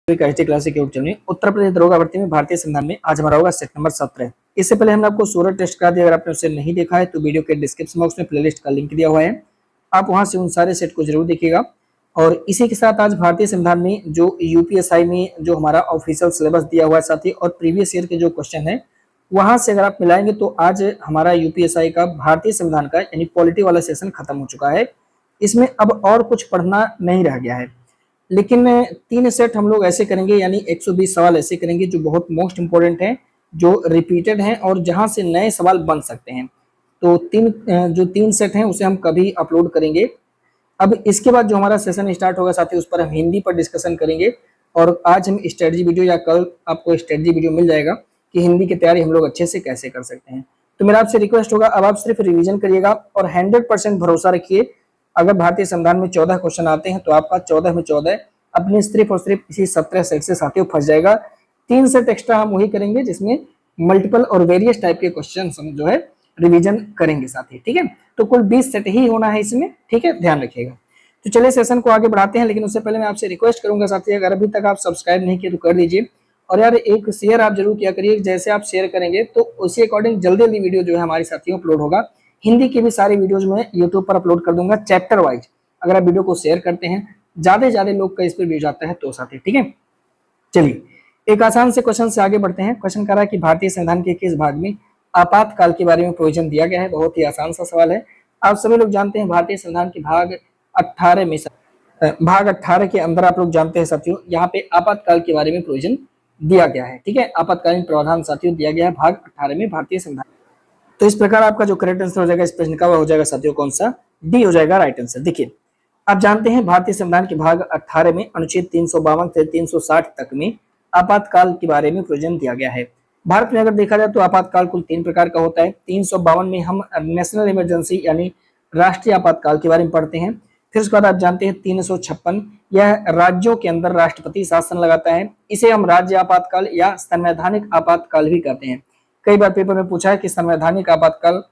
Classic YouTube channel में उत्तर प्रदेश दरोगा भर्ती में भारतीय संविधान में आज हमारा होगा सेट नंबर 17। इससे पहले हमने आपको सूरत टेस्ट करा दिया। अगर आपने उसे नहीं देखा है तो वीडियो के डिस्क्रिप्शन बॉक्स में प्लेलिस्ट का लिंक दिया हुआ है, आप वहां से उन सारे सेट को जरूर देखिएगा। और इसी के साथ आज भारतीय संविधान में जो यूपीएसआई में जो हमारा ऑफिशियल सिलेबस दिया हुआ है साथी और प्रीवियस ईयर के जो क्वेश्चन है वहां से अगर आप मिलाएंगे तो आज हमारा यूपीएसआई का भारतीय संविधान का यानी पॉलिटी वाला सेशन खत्म हो चुका है। इसमें अब और कुछ पढ़ना नहीं रह गया है, लेकिन 3 सेट हम लोग ऐसे करेंगे यानी 120 सवाल ऐसे करेंगे जो बहुत मोस्ट इंपोर्टेंट हैं, जो रिपीटेड हैं और जहां से नए सवाल बन सकते हैं। तो जो 3 सेट हैं उसे हम कभी अपलोड करेंगे। अब इसके बाद जो हमारा सेशन स्टार्ट होगा साथी उस पर हम हिंदी पर डिस्कशन करेंगे और आज हम स्ट्रेटजी वीडियो या कल आपको स्ट्रेटजी वीडियो मिल जाएगा कि हिंदी की तैयारी हम लोग अच्छे से कैसे कर सकते हैं। तो मेरा आपसे रिक्वेस्ट होगा अब आप सिर्फ रिवीजन करिएगा और 100% भरोसा रखिए। अगर भारतीय संविधान में 14 क्वेश्चन आते हैं तो आपका 14 में 14 अपने सिर्फ और सिर्फ इसी 17 सेट से साथियों फंस जाएगा। 3 सेट एक्स्ट्रा हम वही करेंगे जिसमें मल्टीपल और वेरियस टाइप के क्वेश्चन हम जो है रिवीजन करेंगे साथी, ठीक है। तो कुल 20 सेट ही होना है इसमें, ठीक है, ध्यान रखिएगा। तो चलिए सेशन को आगे बढ़ाते हैं, लेकिन उससे पहले मैं आपसे रिक्वेस्ट करूंगा साथी अगर अभी तक आप सब्सक्राइब नहीं किए तो कर लीजिए और यार एक शेयर आप जरूर किया करिए। जैसे आप शेयर करेंगे तो उसी अकॉर्डिंग जल्दी जल्दी वीडियो जो है हमारे साथियों अपलोड होगा। हिंदी की भी सारी वीडियोज में यूट्यूब पर अपलोड कर दूंगा चैप्टर वाइज। अगर आप वीडियो को शेयर करते हैं ज्यादा से ज्यादा लोग का इस पर व्यूज आता है तो साथी, ठीक है। चलिए एक आसान से क्वेश्चन से आगे बढ़ते हैं। क्वेश्चन कर रहा है कि भारतीय संविधान के किस भाग में आपातकाल के बारे में प्रोविजन दिया गया है। बहुत ही आसान सा सवाल है। आप सभी लोग जानते हैं भारतीय संविधान के भाग 18 में भाग 18 के अंदर आप लोग जानते हैं साथियों यहाँ पे आपातकाल के बारे में प्रोविजन दिया गया है, ठीक है। आपातकालीन प्रावधान साथियों दिया गया है भाग 18 में भारतीय संविधान। तो इस प्रकार आपका जो करेक्ट आंसर हो जाएगा इस प्रश्न का वह हो जाएगा साथियों कौन सा, डी हो जाएगा राइट आंसर। देखिए आप जानते हैं भारतीय संविधान के भाग 18 में अनुच्छेद 352 से 360 तक में आपातकाल के बारे में प्रोविजन दिया गया है। भारत में अगर देखा जाए तो आपातकाल कुल 3 प्रकार का होता है। 352 में हम नेशनल इमरजेंसी यानी राष्ट्रीय आपातकाल के बारे में पढ़ते हैं। फिर उसके बाद आप जानते हैं 356 यह राज्यों के अंदर राष्ट्रपति शासन लगाता है। इसे हम राज्य आपातकाल या संवैधानिक आपातकाल भी कहते हैं। कई बार पेपर में पूछा है कि संवैधानिक आपातकाल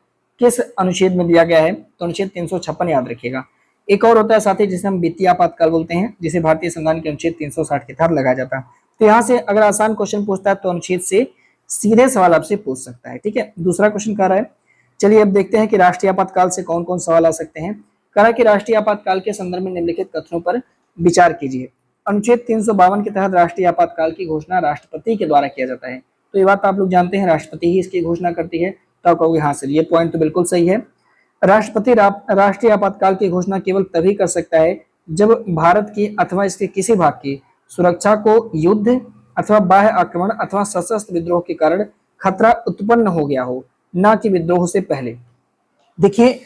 किस अनुच्छेद में दिया गया है, तो अनुच्छेद 356 याद रखिएगा। एक और होता है साथी जिसे हम वित्तीय आपातकाल बोलते हैं, जिसे भारतीय संविधान के अनुच्छेद 360 के तहत लगाया जाता है। तो यहाँ से अगर आसान क्वेश्चन पूछता है तो अनुच्छेद से सीधे सवाल आपसे पूछ सकता है, ठीक है। दूसरा क्वेश्चन कह रहा है, चलिए अब देखते हैं कि राष्ट्रीय आपातकाल से कौन कौन सवाल आ सकते हैं। कह रहा है कि राष्ट्रीय आपातकाल के संदर्भ में निम्नलिखित कथनों पर विचार कीजिए। अनुच्छेद 352 के तहत राष्ट्रीय आपातकाल की घोषणा राष्ट्रपति के द्वारा किया जाता है। तो ये बात आप लोग जानते हैं राष्ट्रपति ही इसकी घोषणा करती है। तो आप कहोगे हाँ सर ये पॉइंट तो बिल्कुल सही है। राष्ट्रपति राष्ट्रीय आपातकाल की घोषणा केवल तभी कर सकता है जब भारत की अथवा इसके किसी भाग की सुरक्षा को युद्ध अथवा बाह्य आक्रमण अथवा सशस्त्र विद्रोह के कारण खतरा उत्पन्न हो गया हो, ना कि विद्रोह से पहले। देखिए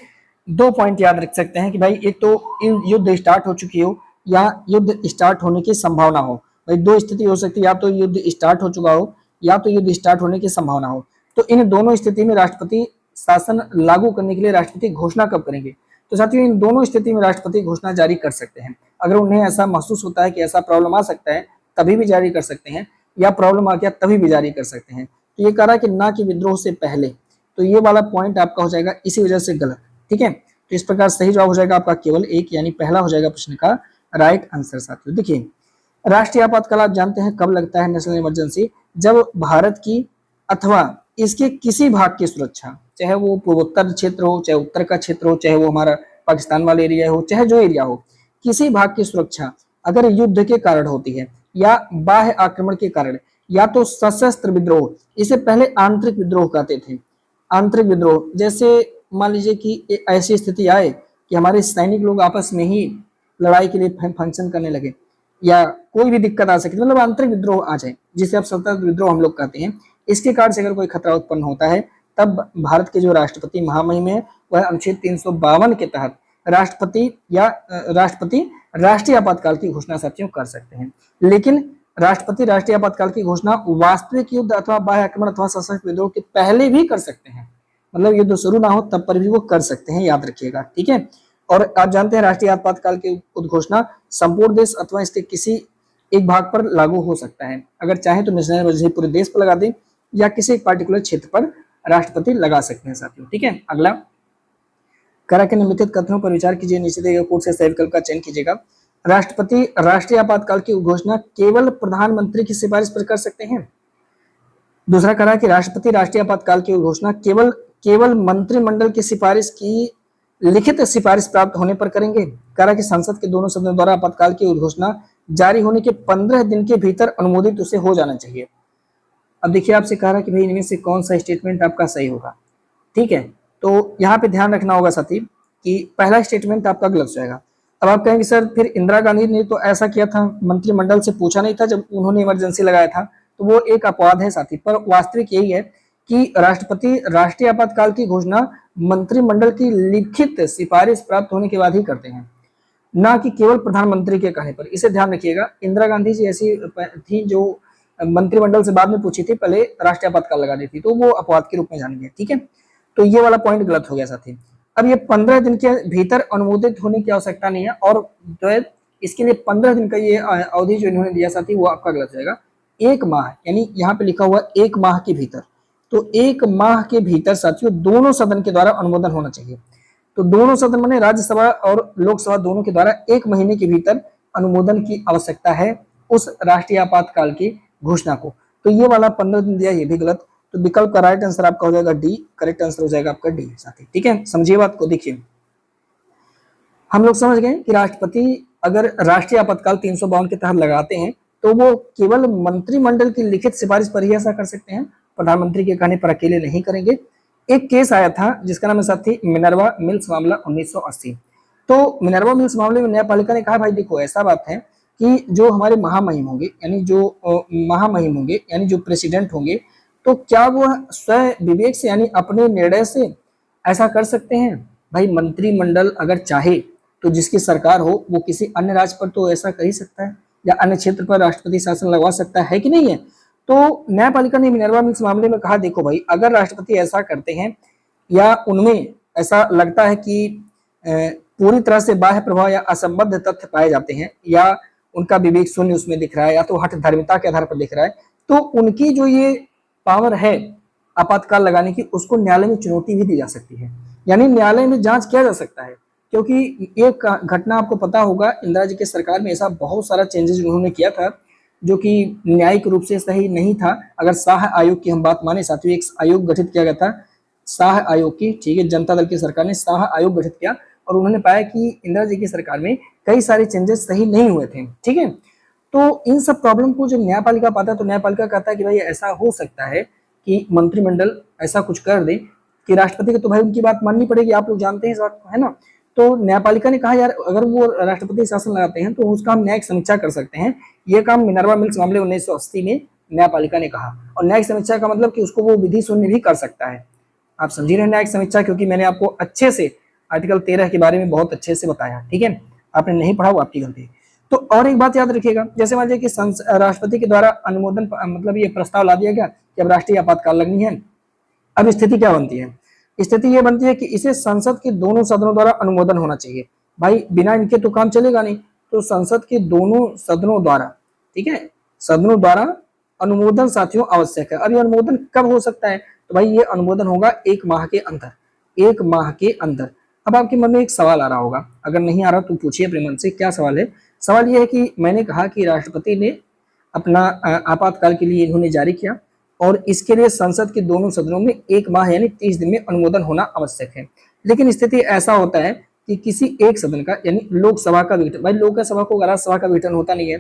2 पॉइंट याद रख सकते हैं कि भाई एक तो युद्ध स्टार्ट हो चुकी हो या युद्ध स्टार्ट होने की संभावना हो। भाई 2 स्थिति हो सकती है, या तो युद्ध स्टार्ट हो चुका हो या तो युद्ध स्टार्ट होने की संभावना हो। तो इन दोनों स्थिति में राष्ट्रपति शासन लागू करने के लिए राष्ट्रपति घोषणा कब करेंगे, तो साथियों इन दोनों स्थिति में राष्ट्रपति घोषणा जारी कर सकते हैं। अगर उन्हें ऐसा महसूस होता है कि ऐसा प्रॉब्लम आ सकता है तभी भी जारी कर सकते हैं, या प्रॉब्लम आ गया तभी भी जारी कर सकते हैं। तो ये कह रहा है कि ना कि विद्रोह से पहले, तो ये वाला पॉइंट आपका हो जाएगा इसी वजह से गलत, ठीक है। तो इस प्रकार सही जवाब हो जाएगा आपका केवल एक, यानी पहला हो जाएगा प्रश्न का राइट आंसर साथियों। देखिए राष्ट्रीय आपातकाल आप जानते हैं कब लगता है नेशनल इमरजेंसी, जब भारत की अथवा इसके किसी भाग की सुरक्षा, चाहे वो पूर्वोत्तर क्षेत्र हो, चाहे उत्तर का क्षेत्र हो, चाहे वो हमारा पाकिस्तान वाला एरिया हो, चाहे जो एरिया हो, किसी भाग की सुरक्षा अगर युद्ध के कारण होती है या बाह्य आक्रमण के कारण या तो सशस्त्र विद्रोह, इसे पहले आंतरिक विद्रोह कहते थे। आंतरिक विद्रोह जैसे मान लीजिए कि ऐसी स्थिति आए कि हमारे सैनिक लोग आपस में ही लड़ाई के लिए फंक्शन करने लगे या कोई भी दिक्कत आ सके, मतलब आंतरिक विद्रोह आ जाए जिसे आप सशस्त्र विद्रोह हम लोग कहते हैं। इसके कारण से अगर कोई खतरा उत्पन्न होता है तब भारत के जो राष्ट्रपति महामहिम है वह अनुच्छेद 352 के तहत राष्ट्रपति राष्ट्रीय आपातकाल की घोषणा साथियों कर सकते हैं। लेकिन राष्ट्रपति राष्ट्रीय आपातकाल की घोषणा वास्तविक युद्ध अथवा बाह्य आक्रमण अथवा सशस्त्र विद्रोह के पहले भी कर सकते हैं, मतलब युद्ध शुरू ना हो तब पर भी वो कर सकते हैं, याद रखिएगा, ठीक है। और आप जानते हैं राष्ट्रीय आपातकाल की उद्घोषणा संपूर्ण देश अथवा इसके किसी एक भाग पर लागू हो सकता है। अगर चाहे तो नेशनल इमरजेंसी पूरे देश पर लगा दें या किसी एक पार्टिकुलर क्षेत्र पर राष्ट्रपति लगा सकते हैं साथियों, ठीक है। अगला करा के निम्नलिखित कथनों पर विचार कीजिए, नीचे दिए गए कोड से सही विकल्प का चयन कीजिएगा। राष्ट्रपति राष्ट्रीय आपातकाल की घोषणा केवल प्रधानमंत्री की सिफारिश पर कर सकते हैं। दूसरा कह रहा है कि राष्ट्रपति राष्ट्रीय आपातकाल की घोषणा केवल केवल मंत्रिमंडल की सिफारिश की लिखित सिफारिश प्राप्त होने पर करेंगे। कह रहा है कि संसद के दोनों सदनों द्वारा आपातकाल की घोषणा जारी होने के 15 दिन के भीतर अनुमोदित उसे हो जाना चाहिए। अब देखिए आपसे कह रहा है कि भाई इनमें से कौन सा स्टेटमेंट आपका सही होगा। ठीक है, तो यहाँ पे ध्यान रखना होगा साथी कि पहला स्टेटमेंट आपका गलत जाएगा। अब आप कहेंगे सर फिर इंदिरा गांधी ने तो ऐसा किया था, मंत्रिमंडल से पूछा नहीं था जब उन्होंने इमरजेंसी लगाया था, तो वो एक अपवाद है साथी। पर वास्तविक यही है कि राष्ट्रपति राष्ट्रीय आपातकाल की घोषणा मंत्रिमंडल की लिखित सिफारिश प्राप्त होने के बाद ही करते हैं, ना कि केवल प्रधानमंत्री के कहने पर। इसे ध्यान रखिएगा। इंदिरा गांधी जी ऐसी थी जो मंत्रिमंडल से बाद में पूछी थी, पहले राष्ट्रीय आपातकाल लगा दी थी, तो वो अपवाद के रूप में जानी है। ठीक है, तो ये वाला पॉइंट गलत हो गया साथी। अब ये 15 दिन के भीतर अनुमोदित होने की आवश्यकता नहीं है, और जो है इसके लिए 15 दिन का ये अवधि जो इन्होंने दिया साथी वो आपका गलत जाएगा। 1 माह, यानी यहाँ पे लिखा हुआ 1 माह के भीतर, तो 1 माह के भीतर साथियों दोनों सदन के द्वारा अनुमोदन होना चाहिए। तो दोनों सदन माने राज्यसभा और लोकसभा दोनों के द्वारा 1 महीने के भीतर अनुमोदन की आवश्यकता है उस राष्ट्रीय आपातकाल की घोषणा को। तो ये वाला 15 दिन दिया, ये भी गलत। तो विकल्प का राइट आंसर आपका हो जाएगा डी, करेक्ट आंसर हो जाएगा आपका डी साथी। ठीक है, समझिए बात को। देखिए हम लोग समझ गए कि राष्ट्रपति अगर राष्ट्रीय आपातकाल 352 के तहत लगाते हैं तो वो केवल मंत्रिमंडल की लिखित सिफारिश पर ही ऐसा कर सकते हैं, प्रधानमंत्री के कहने पर अकेले नहीं करेंगे। एक केस आया था जिसका नाम है साथी मिनर्वा मिल्स मामला 1980। तो मिनर्वा मिल्स मामले में न्यायपालिका ने कहा भाई देखो ऐसा बात है कि जो हमारे महामहिम होंगे, यानी जो महामहिम होंगे, यानी जो प्रेसिडेंट होंगे, तो क्या वो स्वयं विवेक से यानी अपने निर्णय से ऐसा कर सकते हैं? भाई मंत्रिमंडल अगर चाहे तो जिसकी सरकार हो वो किसी अन्य राज्य पर तो ऐसा कर ही सकता है, या अन्य क्षेत्र पर राष्ट्रपति शासन लगवा सकता है कि नहीं है। तो न्यायपालिका ने मिनर्वा मिल्स मामले में कहा देखो भाई अगर राष्ट्रपति ऐसा करते हैं या उनमें ऐसा लगता है कि पूरी तरह से बाह्य प्रभाव या असंबद्ध तथ्य पाए जाते हैं, या उनका विवेक शून्य उसमें दिख रहा है, या तो हठ धर्मिता के आधार पर दिख रहा है, तो उनकी जो ये पावर है आपातकाल लगाने की उसको न्यायालय में चुनौती भी दी जा सकती है, यानी न्यायालय में जांच किया जा सकता है। क्योंकि एक घटना आपको पता होगा, इंदिरा जी के सरकार में ऐसा बहुत सारा चेंजेस उन्होंने किया था जो कि न्यायिक रूप से सही नहीं था। अगर शाह आयोग की हम बात माने साथियों, एक आयोग गठित किया गया था शाह आयोग की, ठीक है, जनता दल की सरकार ने शाह आयोग गठित किया और उन्होंने पाया कि इंदिरा जी की सरकार में कई सारे चेंजेस सही नहीं हुए थे। ठीक है, तो इन सब प्रॉब्लम को जब न्यायपालिका पाता है तो न्यायपालिका कहता है कि भाई ऐसा हो सकता है कि मंत्रिमंडल ऐसा कुछ कर दे कि राष्ट्रपति को तो भाई उनकी बात माननी पड़ेगी, आप लोग जानते हैं इस बात को, है ना। तो न्यायपालिका ने कहा यार अगर वो राष्ट्रपति शासन लगाते हैं तो उसका हम न्यायिक समीक्षा कर सकते हैं। ये काम मिनर्वा मिल्स मामले 1980 में न्यायपालिका ने कहा, और न्यायिक समीक्षा का मतलब कि उसको वो विधि शून्य भी कर सकता है। आप समझी रहे न्यायिक समीक्षा, क्योंकि मैंने आपको अच्छे से आर्टिकल 13 के बारे में बहुत अच्छे से बताया। ठीक है, आपने नहीं पढ़ा वो आपकी गलती। तो और एक बात याद रखिएगा, जैसे मान लीजिए कि राष्ट्रपति के द्वारा अनुमोदन मतलब ये प्रस्ताव ला दिया गया कि अब राष्ट्रीय आपातकाल लगनी है। अब स्थिति क्या बनती है? स्थिति ये बनती है कि इसे संसद के दोनों सदनों द्वारा अनुमोदन होना चाहिए। भाई बिना इनके तो काम चलेगा नहीं, तो संसद के दोनों सदनों द्वारा, ठीक है, सदनों द्वारा अनुमोदन साथियों आवश्यक है। अब ये अनुमोदन कब हो सकता है? तो भाई ये अनुमोदन होगा 1 माह के अंदर, 1 माह के अंदर। अब आपके मन में एक सवाल आ रहा होगा, अगर नहीं आ रहा तो पूछिए अपने मन से, क्या सवाल है? सवाल ये है कि मैंने कहा कि राष्ट्रपति ने अपना आपातकाल के लिए इन्होंने जारी किया और इसके लिए संसद के दोनों सदनों में 1 माह यानी 30 दिन में अनुमोदन होना आवश्यक है। लेकिन स्थिति ऐसा होता है कि किसी एक सदन का यानी लोकसभा का विघटन, भाई लोकसभा को राज्यसभा का विघटन होता नहीं है,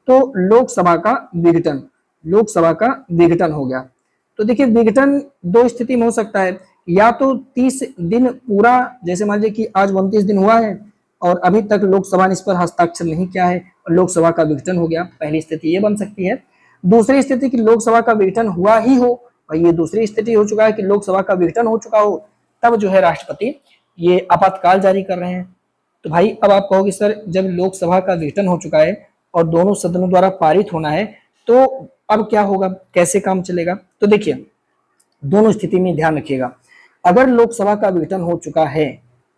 तो लोकसभा का विघटन हो गया। तो देखिए विघटन 2 स्थिति में हो सकता है, या तो 30 दिन पूरा, जैसे मान लीजिए कि आज 29 दिन हुआ है और अभी तक लोकसभा ने इस पर हस्ताक्षर नहीं किया है और लोकसभा का विघटन हो गया, पहली स्थिति ये बन सकती है। दूसरी स्थिति कि लोकसभा का विघटन हुआ ही हो, और ये दूसरी स्थिति हो चुका है कि लोकसभा का विघटन हो चुका हो, तब जो है राष्ट्रपति ये आपातकाल जारी कर रहे हैं। तो भाई अब आप कहोगे सर जब लोकसभा का विघटन हो चुका है और दोनों सदनों द्वारा पारित होना है तो अब क्या होगा, कैसे काम चलेगा? तो देखिए दोनों स्थिति में ध्यान रखिएगा। अगर लोकसभा का विघटन हो चुका है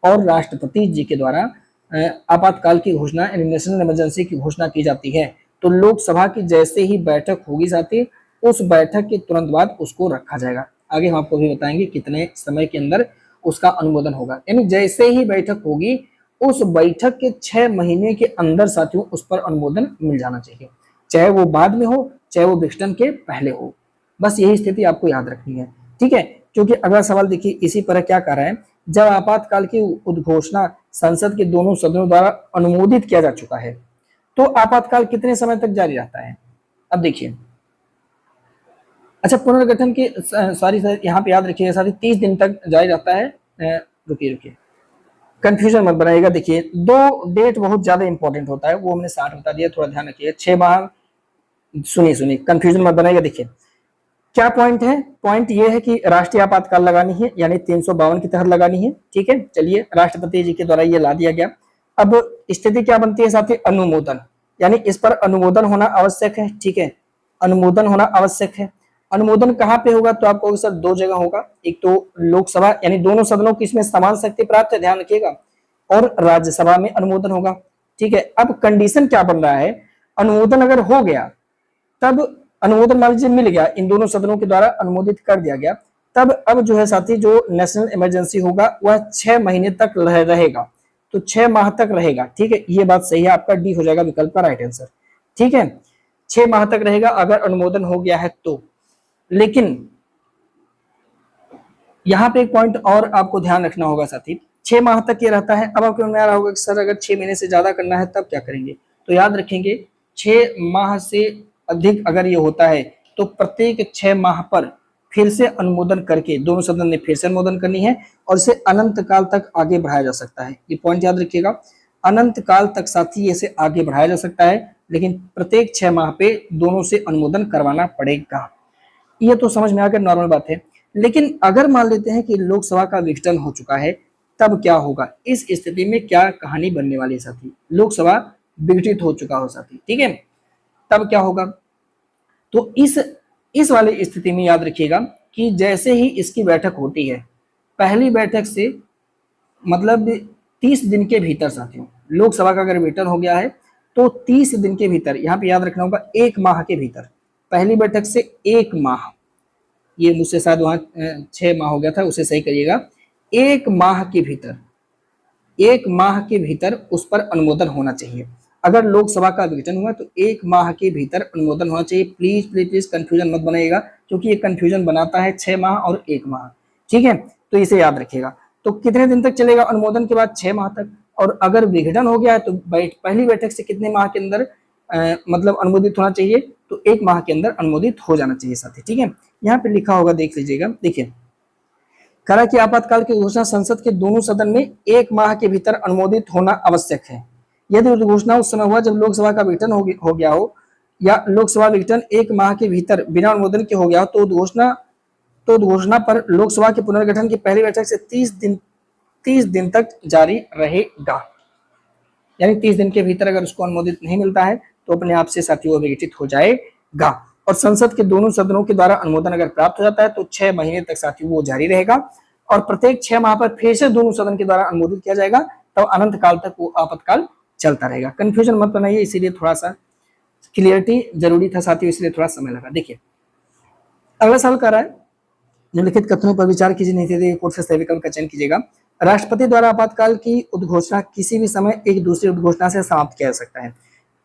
और राष्ट्रपति जी के द्वारा आपातकाल की घोषणा नेशनल इमरजेंसी की घोषणा की जाती है, तो लोकसभा की जैसे ही बैठक होगी साथी, उस बैठक के तुरंत बाद उसको रखा जाएगा। आगे हम आपको भी बताएंगे कितने समय के अंदर उसका अनुमोदन होगा, यानी जैसे ही बैठक होगी उस बैठक के 6 महीने के अंदर साथियों उस पर अनुमोदन मिल जाना चाहिए, चाहे वो बाद में हो चाहे वो विघटन के पहले हो। बस यही स्थिति आपको याद रखनी है, ठीक है। क्योंकि अगला सवाल देखिए इसी पर क्या कह रहा है, जब आपातकाल की उद्घोषणा संसद के दोनों सदनों द्वारा अनुमोदित किया जा चुका है तो आपातकाल कितने समय तक जारी रहता है। अब देखिए, अच्छा पुनर्गठन के सॉरी सर यहाँ पे याद रखिएगा साथी 30 दिन तक जारी रहता है। रुकिए कंफ्यूजन मत बनाइएगा। देखिए दो डेट बहुत ज्यादा इंपॉर्टेंट होता है, वो हमने 60 बता दिया, थोड़ा ध्यान रखिए। 6 माह, सुनिए कंफ्यूजन मत बनाइएगा। देखिए क्या पॉइंट है, पॉइंट ये है कि राष्ट्रीय आपातकाल लगानी है यानी 352 के तहत लगानी है, ठीक है। चलिए राष्ट्रपति जी के द्वारा ये ला दिया गया। अब स्थिति क्या बनती है साथी, अनुमोदन, यानी इस पर अनुमोदन होना आवश्यक है, ठीक है। अनुमोदन होना आवश्यक है। अनुमोदन कहाँ पे होगा, तो आपको सर 2 जगह होगा, एक तो लोकसभा यानी दोनों सदनों की इसमें समान शक्ति प्राप्त है, ध्यान रखिएगा, और राज्यसभा में अनुमोदन होगा, ठीक है। अब कंडीशन क्या बन रहा है, अनुमोदन अगर हो गया तब अनुमोदन मान लीजिए मिल गया, इन दोनों सदनों के द्वारा अनुमोदित कर दिया गया, तब अब जो है साथी जो नेशनल इमरजेंसी होगा वह 6 महीने तक रहेगा, तो 6 माह तक रहेगा, ठीक है। ये बात सही है, आपका डी हो जाएगा विकल्प का राइट आंसर, ठीक है। 6 माह तक रहेगा अगर अनुमोदन हो गया है तो। लेकिन यहाँ पे एक पॉइंट और आपको ध्यान रखना होगा साथी, 6 माह तक ये रहता है। अब आपके मन में आ रहा होगा कि सर अगर 6 महीने से ज्यादा करना है तब क्या करेंगे, तो याद रखेंगे 6 माह से अधिक अगर ये होता है तो प्रत्येक 6 माह पर फिर से अनुमोदन करके दोनों सदन ने फिर से अनुमोदन करनी है और इसे अनंत काल तक आगे बढ़ाया जा सकता है। ये पॉइंट याद रखिएगा, अनंत काल तक साथी इसे आगे बढ़ाया जा सकता है, लेकिन प्रत्येक 6 माह पे दोनों से अनुमोदन करवाना पड़ेगा। ये तो समझ में आ गया, नॉर्मल बात है। लेकिन अगर मान लेते हैं कि लोकसभा का विघटन हो चुका है तब क्या होगा, इस स्थिति में क्या कहानी बनने वाली है साथी, लोकसभा विघटित हो चुका हो साथी, ठीक है, तब क्या होगा। तो इस वाली स्थिति में याद रखिएगा कि जैसे ही इसकी बैठक होती है, पहली बैठक से मतलब 30 दिन के भीतर साथियों, लोकसभा का अगर विघटन हो गया है तो 30 दिन के भीतर, यहाँ पे याद रखना होगा 1 माह के भीतर, पहली बैठक से 1 माह, ये मुझसे शायद वहां 6 माह हो गया था, उसे सही करिएगा, 1 माह के भीतर, 1 माह के भीतर उस पर अनुमोदन होना चाहिए। अगर लोकसभा का विघटन हुआ तो 1 माह के भीतर अनुमोदन होना चाहिए। प्लीज प्लीज प्लीज कंफ्यूजन मत बनाइएगा, क्योंकि ये कंफ्यूजन बनाता है 6 माह और 1 माह, ठीक है, तो इसे याद रखिएगा। तो कितने दिन तक चलेगा अनुमोदन के बाद, 6 माह तक। और अगर विघटन हो गया है तो पहली बैठक से कितने माह के अंदर मतलब अनुमोदित होना चाहिए, तो 1 माह के अंदर अनुमोदित हो जाना चाहिए साथी, ठीक है। यहाँ पे लिखा होगा देख लीजिएगा, देखिए कहा कि आपातकाल की घोषणा संसद के दोनों सदन में 1 माह के भीतर अनुमोदित होना आवश्यक है। यदि उद्घोषणा उस समय हुआ जब लोकसभा का विघटन हो गया हो या लोकसभा विघटन 1 माह के भीतर बिना अनुमोदन के हो गया हो, तो उद्घोषणा पर लोकसभा के पुनर्गठन की पहली बैठक से 30 दिन तक जारी रहेगा। यानी 30 दिन के भीतर अगर उसको अनुमोदित नहीं मिलता है तो अपने आप से साथी वो विघटित हो जाएगा। और संसद के दोनों सदनों के द्वारा अनुमोदन अगर प्राप्त हो जाता है तो 6 महीने तक साथी वो जारी रहेगा और प्रत्येक 6 माह पर फिर से दोनों सदन के द्वारा अनुमोदित किया जाएगा, तब तो अनंत काल तक वो आपातकाल चलता रहेगा। कंफ्यूजन मत बनाइए, इसीलिए थोड़ा सा क्लियरिटी जरूरी था साथियों, इसलिए थोड़ा समय लगा। देखिए अगला सवाल कर रहा है, निम्नलिखित कथनों पर विचार कीजिए, नहीं थे कोर्ट से सही विकल्प का चयन कीजिएगा। राष्ट्रपति द्वारा आपातकाल की उद्घोषणा किसी भी समय एक दूसरी उद्घोषणा से समाप्त किया जा सकता है।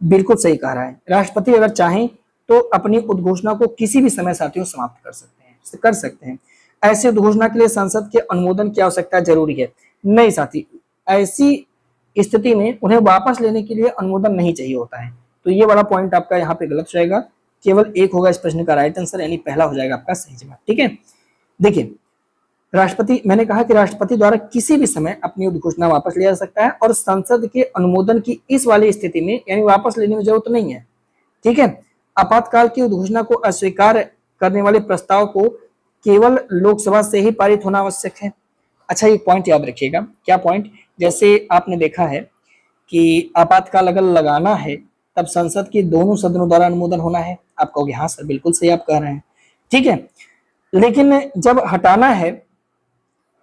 बिल्कुल सही कह रहा है, राष्ट्रपति अगर चाहें तो अपनी उद्घोषणा को किसी भी समय साथियों समाप्त कर सकते हैं। ऐसी उद्घोषणा के लिए संसद के अनुमोदन की आवश्यकता जरूरी है? नहीं साथी, ऐसी स्थिति में उन्हें वापस लेने के लिए अनुमोदन नहीं चाहिए होता है। तो ये वाला पॉइंट आपका यहाँ पे गलत जाएगा, केवल एक होगा इस प्रश्न का राइट आंसर, यानी पहला हो जाएगा आपका सही जवाब, ठीक है। देखिए राष्ट्रपति, मैंने कहा कि राष्ट्रपति द्वारा किसी भी समय अपनी उद्घोषणा वापस लिया जा सकता है और संसद के अनुमोदन की इस वाली स्थिति में यानी वापस लेने की जरूरत नहीं है, ठीक है। आपातकाल की उद्घोषणा को अस्वीकार करने वाले प्रस्ताव को केवल लोकसभा से ही पारित होना आवश्यक है। अच्छा ये पॉइंट याद रखिएगा, क्या पॉइंट, जैसे आपने देखा है कि आपातकाल अगर लगाना है तब संसद के दोनों सदनों द्वारा अनुमोदन होना है। आप कहोगे हाँ सर बिल्कुल सही आप कह रहे हैं, ठीक है। लेकिन जब हटाना है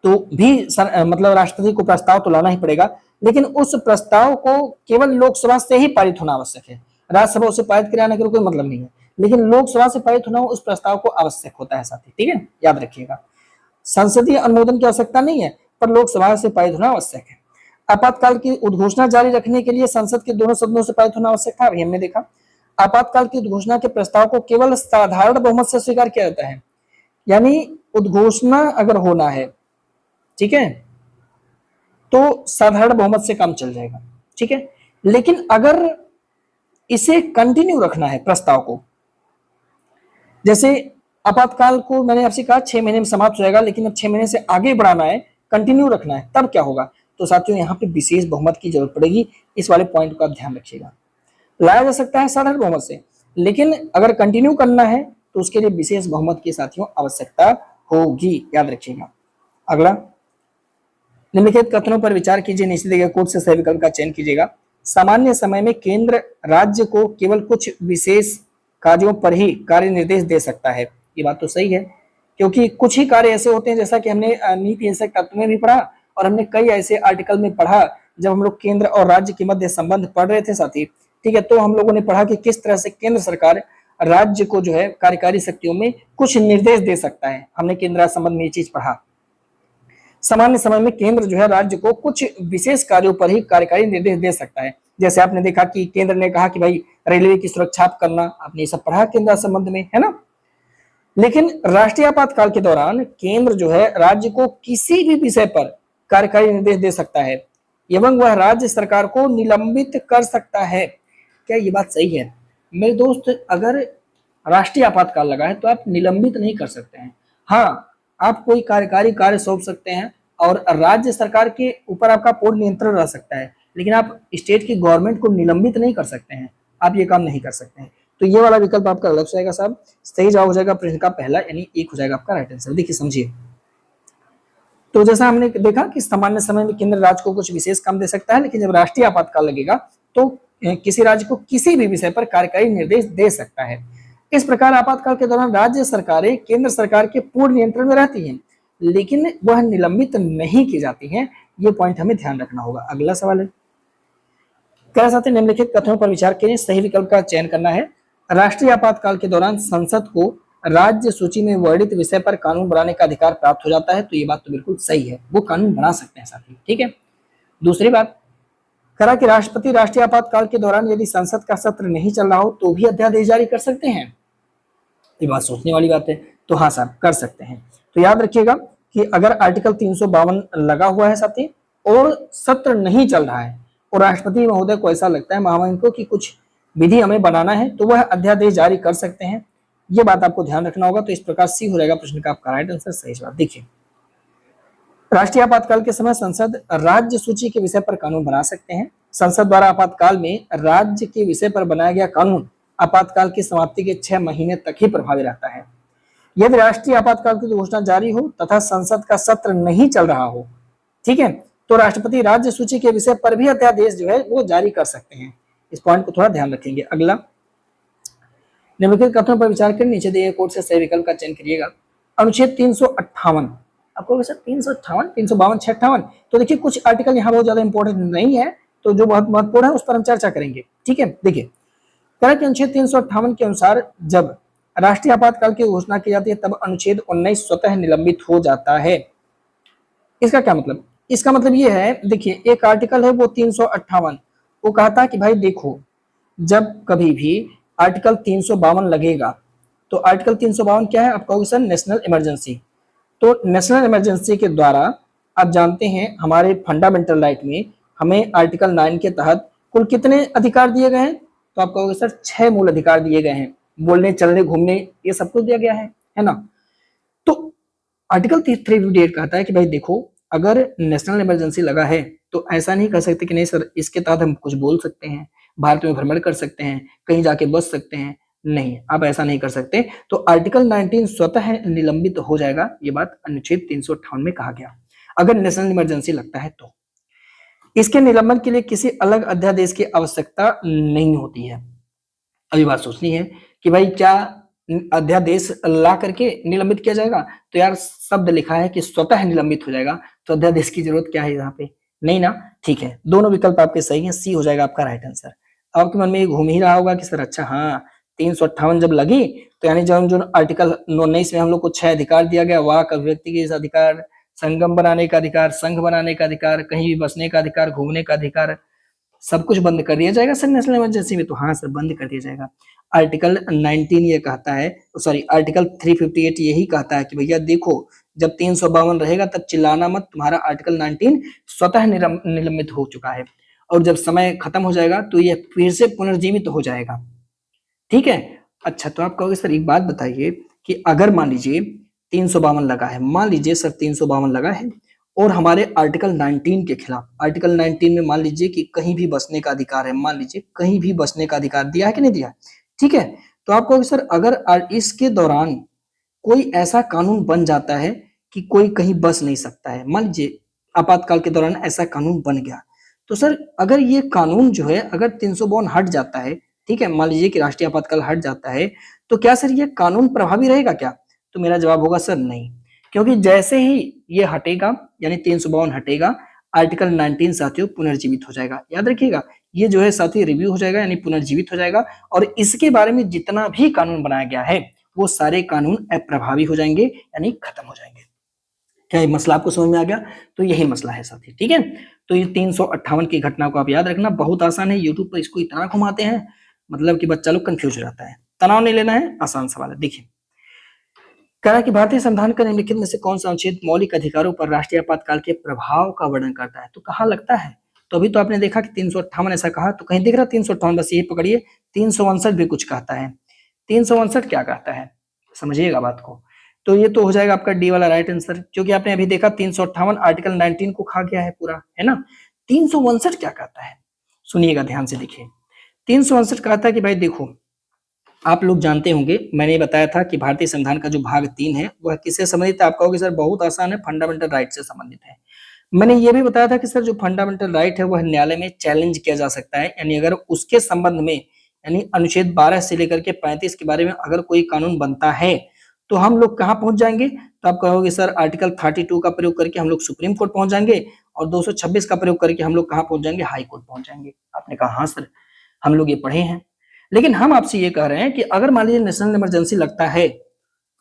तो भी मतलब राष्ट्रपति को प्रस्ताव तो लाना ही पड़ेगा, लेकिन उस प्रस्ताव को केवल लोकसभा से ही पारित होना आवश्यक है। राज्यसभा उसे पारित कराने का कोई मतलब नहीं है, लेकिन लोकसभा से पारित होना उस प्रस्ताव को आवश्यक होता है साथी, ठीक है, याद रखिएगा। संसदीय अनुमोदन की आवश्यकता नहीं है पर लोकसभा से पारित होना आवश्यक है। आपातकाल की उद्घोषणा जारी रखने के लिए संसद के दोनों सदनों से पारित होना आवश्यक था, अभी हमने देखा। आपातकाल की उद्घोषणा के प्रस्ताव को केवल साधारण बहुमत से स्वीकार किया जाता है, यानी उद्घोषणा अगर होना है, ठीक है, तो साधारण बहुमत से काम चल जाएगा, ठीक है। लेकिन अगर इसे कंटिन्यू रखना है प्रस्ताव को, जैसे आपातकाल को मैंने आपसे कहा 6 महीने में समाप्त हो जाएगा, लेकिन अब 6 महीने से आगे बढ़ाना है, कंटिन्यू रखना है, तब क्या होगा? तो साथियों यहाँ पे विशेष बहुमत की जरूरत पड़ेगी, इस वाले पॉइंट को आप ध्यान रखिएगा। लाया जा सकता है साधारण बहुमत से, लेकिन अगर कंटिन्यू करना है तो उसके लिए विशेष बहुमत की साथियों आवश्यकता होगी, याद रखिएगा। अगला, निम्नलिखित कथनों पर विचार कीजिए, नीचे दिए गए कोड से सही विकल्प का चयन कीजिएगा। सामान्य समय में केंद्र राज्य को केवल कुछ विशेष कार्यों पर ही कार्य निर्देश दे सकता है। ये बात तो सही है, क्योंकि कुछ ही कार्य ऐसे होते हैं, जैसा कि हमने नीति निषेध तत्व में भी पढ़ा और हमने कई ऐसे आर्टिकल में पढ़ा जब हम लोग केंद्र और राज्य के मध्य संबंध पढ़ रहे थे साथी, ठीक है। तो हम लोगों ने पढ़ा कि किस तरह से केंद्र सरकार राज्य को जो है कार्यकारी शक्तियों में कुछ निर्देश दे सकता है, हमने केंद्र संबंध में ये चीज पढ़ा। सामान्य समय में केंद्र जो है राज्य को कुछ विशेष कार्यों पर ही कार्यकारी निर्देश दे सकता है। जैसे आपने देखा कि केंद्र ने कहा कि भाई रेलवे की सुरक्षा करना, आपने ये सब पढ़ा केंद्र संबंध में, है ना। लेकिन राष्ट्रीय आपातकाल के दौरान केंद्र जो है राज्य को किसी भी विषय पर कार्यकारी निर्देश दे सकता है एवं वह राज्य सरकार को निलंबित कर सकता है। क्या ये बात सही है मेरे दोस्त? अगर राष्ट्रीय आपातकाल लगा है तो आप निलंबित नहीं कर सकते हैं। हाँ, आप कोई कार्यकारी कार्य सौंप सकते हैं और राज्य सरकार के ऊपर आपका पूर्ण नियंत्रण रह सकता है, लेकिन आप स्टेट की गवर्नमेंट को निलंबित नहीं कर सकते हैं, आप ये काम नहीं कर सकते हैं। तो ये वाला विकल्प आपका गलत हो जाएगा साहब। सही जवाब हो जाएगा प्रश्न का पहला, यानी 1 हो जाएगा आपका राइट आंसर। देखिए समझिए, तो जैसा हमने देखा कि सामान्य समय में केंद्र राज्य को कुछ विशेष काम दे सकता है, लेकिन जब राष्ट्रीय आपातकाल लगेगा तो किसी राज्य को किसी भी विषय पर कार्यकारी निर्देश दे सकता है। इस प्रकार आपातकाल के दौरान राज्य सरकारें केंद्र सरकार के पूर्ण नियंत्रण में रहती हैं, लेकिन वह निलंबित नहीं की जाती हैं। ये पॉइंट हमें ध्यान रखना होगा। अगला सवाल है, क्या साथी निम्नलिखित कथनों पर विचार करें, सही विकल्प का चयन करना है। राष्ट्रीय आपातकाल के दौरान संसद को राज्य सूची में वर्णित विषय पर कानून बनाने का अधिकार प्राप्त हो जाता है। तो ये बात तो बिल्कुल सही है, वो कानून बना सकते हैं साथी, ठीक है। दूसरी बात करा कि राष्ट्रपति राष्ट्रीय आपातकाल के दौरान यदि संसद का सत्र नहीं चल रहा हो तो भी अध्यादेश जारी कर सकते हैं। ये बात सोचने वाली बात है। तो हाँ साहब, कर सकते हैं। तो याद रखिएगा कि अगर आर्टिकल 352 लगा हुआ है साथी और सत्र नहीं चल रहा है और राष्ट्रपति महोदय को ऐसा लगता है महामहिम को कि कुछ विधि हमें बनाना है, तो वह अध्यादेश जारी कर सकते हैं। ये बात आपको ध्यान रखना होगा। तो इस प्रकार सी हो जाएगा प्रश्न का आपका राइट आंसर, सही जवाब। देखिए, राष्ट्रीय आपातकाल के समय संसद राज्य सूची के विषय पर कानून बना सकते हैं। संसद द्वारा आपातकाल में राज्य के विषय पर बनाया गया कानून आपातकाल की समाप्ति के 6 महीने तक ही प्रभावी रहता है। यदि राष्ट्रीय आपातकाल की घोषणा जारी हो तथा संसद का सत्र नहीं चल रहा हो, ठीक है, तो राष्ट्रपति राज्य सूची के विषय पर भी अध्यादेश जो है वो जारी कर सकते हैं। इस पॉइंट को थोड़ा ध्यान रखेंगे। अगला, निम्नलिखित कथनों पर विचार कर नीचे दिए कोड से सही विकल्प का चयन करिएगा। अनुच्छेद 358, आपको सर 358, 352, 658, तो देखिए कुछ आर्टिकल यहाँ बहुत ज्यादा इंपॉर्टेंट नहीं है, तो जो बहुत महत्वपूर्ण है उस पर हम चर्चा करेंगे, ठीक है। देखिए, अनुच्छेद 358 के अनुसार जब राष्ट्रीय आपातकाल की घोषणा की जाती है तब अनुच्छेद 19 स्वतः निलंबित हो जाता है। इसका क्या मतलब? इसका मतलब ये है, देखिए एक आर्टिकल है वो 358, वो कहता है कि भाई देखो, जब कभी भी आर्टिकल 352 लगेगा तो आर्टिकल 352 क्या है? आप कहोगे सर नेशनल इमरजेंसी। तो नेशनल इमरजेंसी के द्वारा आप जानते हैं हमारे फंडामेंटल राइट में हमें आर्टिकल 9 के तहत कुल कितने अधिकार दिए गए हैं? तो आप कहोगे सर 6 मूल अधिकार दिए गए हैं, बोलने चलने घूमने ये सब कुछ दिया गया है ना। तो आर्टिकल 358 कहता है कि भाई देखो, अगर नेशनल इमरजेंसी लगा है तो ऐसा नहीं कर सकते कि नहीं सर इसके तहत हम कुछ बोल सकते हैं, भारत में भ्रमण कर सकते हैं, कहीं जाके बच सकते हैं। नहीं, आप ऐसा नहीं कर सकते। तो आर्टिकल 19 स्वतः निलंबित हो जाएगा। ये बात अनुच्छेद 358 में कहा गया, अगर नेशनल इमरजेंसी लगता है तो इसके निलंबन के लिए किसी अलग अध्यादेश की आवश्यकता नहीं होती है। अभी बात सोचनी है कि भाई क्या अध्यादेश ला करके निलंबित किया जाएगा? तो यार शब्द लिखा है कि स्वतः निलंबित हो जाएगा, तो अध्यादेश की जरूरत क्या है यहाँ पे? नहीं ना, ठीक है। दोनों विकल्प आपके सही हैं, सी हो जाएगा आपका राइट आंसर। आपके मन में ये घूम ही रहा होगा कि सर अच्छा हाँ 358 जब लगी तो यानी जो आर्टिकल 19 में हम लोग को 6 अधिकार दिया गया, वाक अभिव्यक्ति के अधिकार, संगम बनाने का अधिकार, संघ बनाने का अधिकार, कहीं भी बसने का अधिकार, घूमने का अधिकार, सब कुछ बंद कर दिया जाएगा सर नेशनल इमरजेंसी में। तो हाँ सर, बंद कर दिया जाएगा। आर्टिकल 19 ये कहता है, सॉरी आर्टिकल 358 यही कहता है कि भैया देखो, जब 352 रहेगा तब चिल्लाना मत, तुम्हारा आर्टिकल 19 स्वतः निलंबित हो चुका है, और जब समय खत्म हो जाएगा तो ये फिर से पुनर्जीवित हो जाएगा। ठीक है। अच्छा, तो आप कहोगे सर एक बात बताइए कि अगर मान लीजिए 352 लगा है, मान लीजिए सर 352 लगा है, और हमारे आर्टिकल 19 के खिलाफ, आर्टिकल 19 में मान लीजिए कि कहीं भी बसने का अधिकार है, मान लीजिए कहीं भी बसने का अधिकार दिया है कि नहीं दिया, ठीक है। तो आप कहोगे सर अगर इसके दौरान कोई ऐसा कानून बन जाता है कि कोई कहीं बस नहीं सकता है, मान लीजिए आपातकाल के दौरान ऐसा कानून बन गया, तो सर अगर ये कानून जो है अगर 352 हट जाता है, ठीक है, मान लीजिए कि राष्ट्रीय आपातकाल हट जाता है, तो क्या सर ये कानून प्रभावी रहेगा क्या? तो मेरा जवाब होगा सर नहीं, क्योंकि जैसे ही ये हटेगा यानी 352 हटेगा, आर्टिकल 19 साथियों पुनर्जीवित हो जाएगा। याद रखिएगा, ये जो है साथी रिव्यू हो जाएगा यानी पुनर्जीवित हो जाएगा, और इसके बारे में जितना भी कानून बनाया गया है वो सारे कानून अप्रभावी हो जाएंगे यानी खत्म हो जाएंगे। क्या ये मसला आपको समझ में आ गया? तो यही मसला है साथी, ठीक है। तो ये 358 की घटना को आप याद रखना, बहुत आसान है, यूट्यूब पर इसको इतना घुमाते हैं मतलब कि बच्चा लोग कंफ्यूज हो जाता है। तनाव नहीं लेना है, आसान सवाल है। देखिए, कह रहा है कि भारतीय संविधान का निम्नलिखित में से कौन सा अनुच्छेद मौलिक अधिकारों पर राष्ट्रीय आपातकाल के प्रभाव का वर्णन करता है? तो कहाँ लगता है? तो अभी तो आपने देखा कि 358 ऐसा कहा, तो कहीं दिख रहा 358? बस यही पकड़िए, 359 भी कुछ कहता है। 359 क्या कहता है, समझिएगा बात को। तो ये तो हो जाएगा आपका डी वाला राइट आंसर, क्योंकि आपने अभी देखा 358 आर्टिकल 19 को खा गया है पूरा, है ना। 359 क्या कहता है, सुनिएगा ध्यान से, देखिए 359 कहता है कि भाई देखो, आप लोग जानते होंगे, मैंने बताया था कि भारतीय संविधान का जो भाग 3 है वह किससे संबंधित है? आप कहोगे सर बहुत आसान है, फंडामेंटल राइट से संबंधित है। मैंने ये भी बताया था कि सर जो फंडामेंटल राइट है वह न्यायालय में चैलेंज किया जा सकता है, यानी अगर उसके संबंध में यानी अनुच्छेद 12 से लेकर के 35 के बारे में अगर कोई कानून बनता है तो हम लोग कहाँ पहुंच जाएंगे? तो आप कहोगे सर आर्टिकल 32 का प्रयोग करके हम लोग सुप्रीम कोर्ट पहुंच जाएंगे, और 226 का प्रयोग करके हम लोग कहाँ पहुंच जाएंगे? हाई कोर्ट पहुंच जाएंगे। आपने कहा हाँ सर, हम लोग ये पढ़े हैं। लेकिन हम आपसे ये कह रहे हैं कि अगर मान लीजिए नेशनल इमरजेंसी लगता है,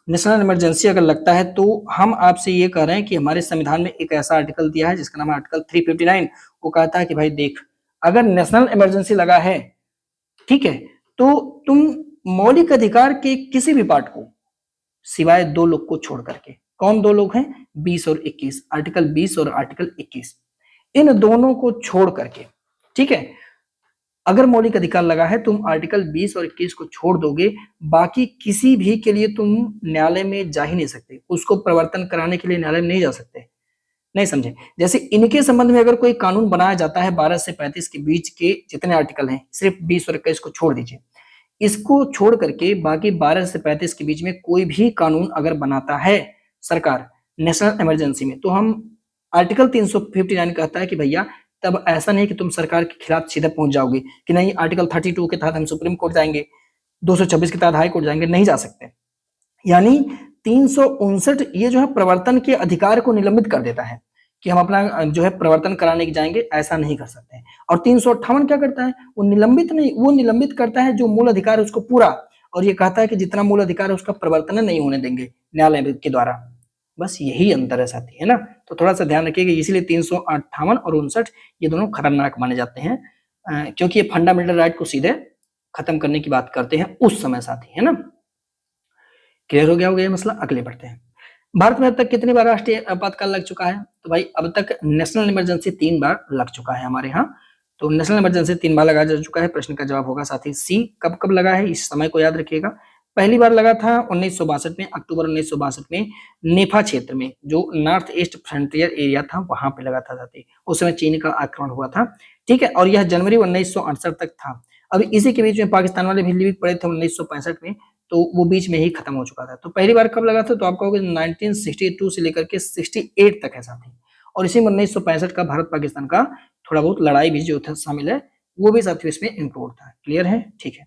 नेशनल इमरजेंसी अगर लगता है, तो हम आपसे ये कह रहे हैं कि हमारे संविधान में एक ऐसा आर्टिकल दिया है जिसका नाम है आर्टिकल 359। वो कहता है कि भाई देख, अगर नेशनल इमरजेंसी लगा है, ठीक है, तो तुम मौलिक अधिकार के किसी भी पार्ट को सिवाय दो लोग को छोड़ करके, कौन दो लोग हैं? 20 और 21, आर्टिकल 20 और आर्टिकल 21, इन दोनों को छोड़ करके, ठीक है, अगर मौलिक अधिकार लगा है तुम आर्टिकल 20 और 21 को छोड़ दोगे, बाकी किसी भी के लिए तुम न्यायालय में जा ही नहीं सकते, उसको प्रवर्तन कराने के लिए न्यायालय में नहीं जा सकते। नहीं समझे? जैसे इनके संबंध में अगर कोई कानून बनाया जाता है 12 से 35 के बीच के जितने आर्टिकल हैं, सिर्फ 20 और 21 को छोड़ दीजिए, इसको छोड़ करके बाकी 12 से 35 के बीच में कोई भी कानून अगर बनाता है सरकार नेशनल इमरजेंसी में, तो हम आर्टिकल 359 कहता है कि भैया तब ऐसा नहीं कि तुम सरकार के खिलाफ सीधे पहुंच जाओगे कि नहीं आर्टिकल 32 के तहत हम सुप्रीम कोर्ट जाएंगे, 226 के तहत हाई कोर्ट जाएंगे, नहीं जा सकते। यानी 359 ये जो है प्रवर्तन के अधिकार को निलंबित कर देता है कि हम अपना जो है प्रवर्तन कराने के जाएंगे, ऐसा नहीं कर सकते। और 358 क्या करता है? वो निलंबित नहीं, वो निलंबित करता है जो मूल अधिकार है उसको पूरा, और ये कहता है कि जितना मूल अधिकार है उसका प्रवर्तन नहीं होने देंगे न्यायालय के द्वारा। बस यही अंतर है साथी, है ना। तो थोड़ा सा ध्यान रखिएगा, इसीलिए 358 और 59 ये दोनों खतरनाक माने जाते हैं, क्योंकि ये फंडामेंटल राइट को सीधे खत्म करने की बात करते हैं उस समय साथी, है ना। क्लियर हो गया होगा ये मसला? अगले बढ़ते हैं। भारत में अब तक कितनी बार राष्ट्रीय आपातकाल लग चुका है? तो भाई अब तक नेशनल इमरजेंसी 3 बार लग चुका है हमारे यहाँ। तो नेशनल इमरजेंसी 3 बार लगा जा चुका है। प्रश्न का जवाब होगा साथी सी। कब कब लगा है इस समय को याद रखिएगा। पहली बार लगा था 1962 में, अक्टूबर 1962 में नेफा क्षेत्र में, जो नॉर्थ ईस्ट फ्रंटियर एरिया था वहां पे लगा था साथी। उस समय चीन का आक्रमण हुआ था, ठीक है, और यह जनवरी 1968 तक था। अब इसी के बीच में पाकिस्तान वाले भी लिविक पड़े थे 1965 में, तो वो बीच में ही खत्म हो चुका था। तो पहली बार कब लगा था? तो आप कहोगे 1962 से लेकर के 68 तक है साथी। और इसी में 1965 का भारत पाकिस्तान का थोड़ा बहुत लड़ाई भी जो था शामिल है, वो भी साथियों इसमें इंक्लूड था। क्लियर है? ठीक है।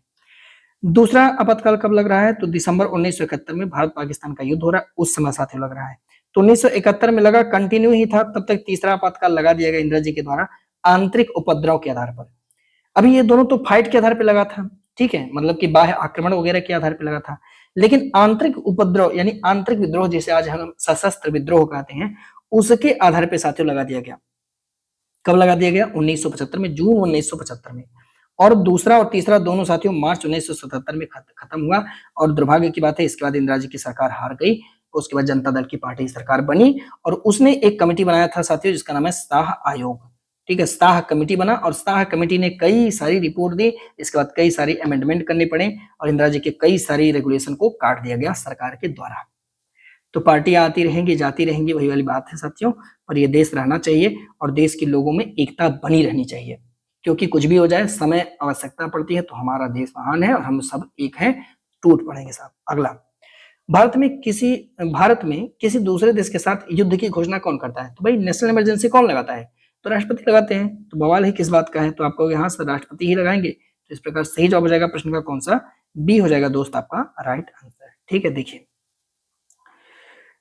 दूसरा आपातकाल कब लग रहा है? तो दिसंबर 1971 में भारत पाकिस्तान का युद्ध हो रहा है, उस समय साथियों लग रहा है। तो 1971 में लगा, कंटिन्यू ही था तब तक। तीसरा आपातकाल लगा दिया गया इंदिरा जी के द्वारा आंतरिक उपद्रव के आधार पर। अभी ये दोनों तो फाइट के आधार पर लगा था, ठीक है, मतलब कि बाह्य आक्रमण वगैरह के आधार पर लगा था, लेकिन आंतरिक उपद्रव यानी आंतरिक विद्रोह जिसे आज हम सशस्त्र विद्रोह कहते हैं, उसके आधार पे साथियों लगा दिया गया। कब लगा दिया गया? 1975 में, जून 1975 में। और दूसरा और तीसरा दोनों साथियों मार्च 1977 में खत्म हुआ। और दुर्भाग्य की बात है, इसके बाद इंदिरा जी की सरकार हार गई। उसके बाद जनता दल की पार्टी सरकार बनी और उसने एक कमेटी बनाया था साथियों जिसका नाम है शाह आयोग। ठीक है, शाह कमेटी बना और शाह कमेटी ने कई सारी रिपोर्ट दी। इसके बाद कई सारी अमेंडमेंट करने पड़े और इंदिरा जी के कई सारी रेगुलेशन को काट दिया गया सरकार के द्वारा। तो पार्टियां आती रहेंगी जाती रहेंगी, वही वाली बात है साथियों। पर ये देश रहना चाहिए और देश के लोगों में एकता बनी रहनी चाहिए, क्योंकि कुछ भी हो जाए समय आवश्यकता पड़ती है तो हमारा देश महान है और हम सब एक हैं, टूट पड़ेंगे साहब। अगला, भारत में किसी दूसरे देश के साथ युद्ध की घोषणा कौन करता है? तो भाई नेशनल इमरजेंसी कौन लगाता है? तो राष्ट्रपति लगाते हैं। तो बवाल ही किस बात का है? तो आप कहोगे हाँ सर राष्ट्रपति ही लगाएंगे। तो इस प्रकार सही जवाब हो जाएगा प्रश्न का कौन सा? बी हो जाएगा दोस्त आपका राइट आंसर। ठीक है, देखिए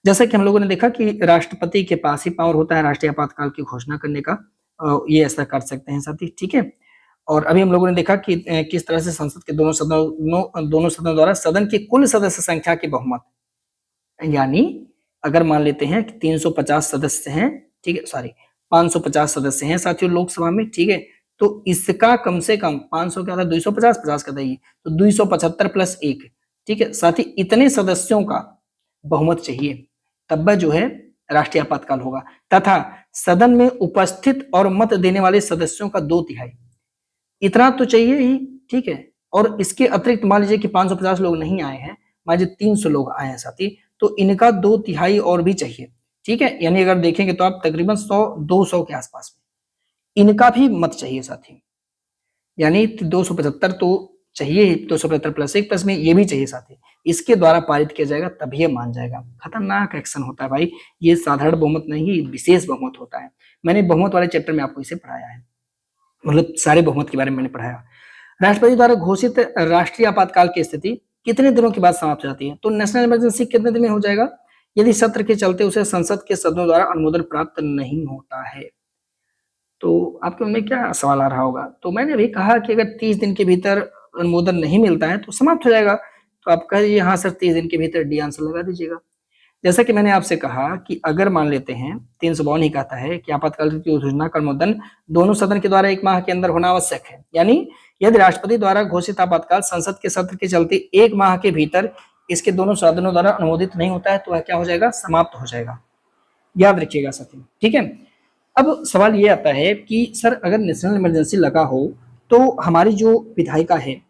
जैसा कि हम लोगों ने देखा कि राष्ट्रपति के पास ही पावर होता है राष्ट्रीय आपातकाल की घोषणा करने का, ये ऐसा कर सकते हैं साथी। ठीक है, और अभी हम लोगों ने देखा कि किस तरह से संसद के दोनों सदनों द्वारा सदन की कुल सदस्य संख्या के बहुमत, यानी अगर मान लेते हैं कि 350 सदस्य हैं, ठीक है, सॉरी 550 सदस्य हैं साथियों लोकसभा में, ठीक है, तो इसका कम से कम 500 क्या था, 250, 50 का था ये, तो 275 प्लस 1, ठीक है साथी, इतने सदस्यों का बहुमत चाहिए, तब जो है राष्ट्रीय आपातकाल होगा। तथा सदन में उपस्थित और मत देने वाले सदस्यों का 2/3, इतना तो चाहिए ही। ठीक है, और इसके अतिरिक्त मान लीजिए कि 550 लोग नहीं आए हैं, मान लीजिए 300 लोग आए हैं साथी, तो इनका 2/3 और भी चाहिए। ठीक है, यानी अगर देखेंगे तो आप तकरीबन 100-200 के आसपास में इनका भी मत चाहिए साथी, यानी 275 तो चाहिए ही, 275 प्लस 1 प्लस में ये भी चाहिए साथी, इसके द्वारा पारित किया जाएगा तभी ये मान जाएगा। खतरनाक एक्शन होता है भाई, ये साधारण बहुमत नहीं, विशेष बहुमत होता है। मैंने बहुमत वाले चैप्टर में आपको इसे पढ़ाया है, मतलब सारे बहुमत के बारे में मैंने पढ़ाया। राष्ट्रपति द्वारा घोषित राष्ट्रीय आपातकाल की स्थिति कितने दिनों के बाद समाप्त हो जाती है? तो नेशनल इमरजेंसी कितने दिन में हो जाएगा? यदि सत्र के चलते उसे संसद के सदनों द्वारा अनुमोदन प्राप्त नहीं होता है। तो आपके मन में क्या सवाल आ रहा होगा? तो मैंने भी कहा कि अगर 30 दिन के भीतर अनुमोदन नहीं मिलता है तो समाप्त हो जाएगा। तो आप कहिए हाँ सर 30 दिन के भीतर डी आंसर लगा दीजिएगा। जैसा कि मैंने आपसे कहा कि अगर मान लेते हैं 352 ही कहता है कि आपातकाल की योजना का अनुमोदन दोनों सदन के द्वारा 1 माह के अंदर होना आवश्यक है, यानी यदि राष्ट्रपति द्वारा घोषित आपातकाल संसद के सत्र के चलते 1 माह के भीतर इसके दोनों सदनों द्वारा अनुमोदित नहीं होता है तो वह क्या हो जाएगा? समाप्त हो जाएगा। याद रखिएगा साथियों। ठीक है, अब सवाल ये आता है कि सर अगर नेशनल इमरजेंसी लगा हो तो हमारी जो विधायिका है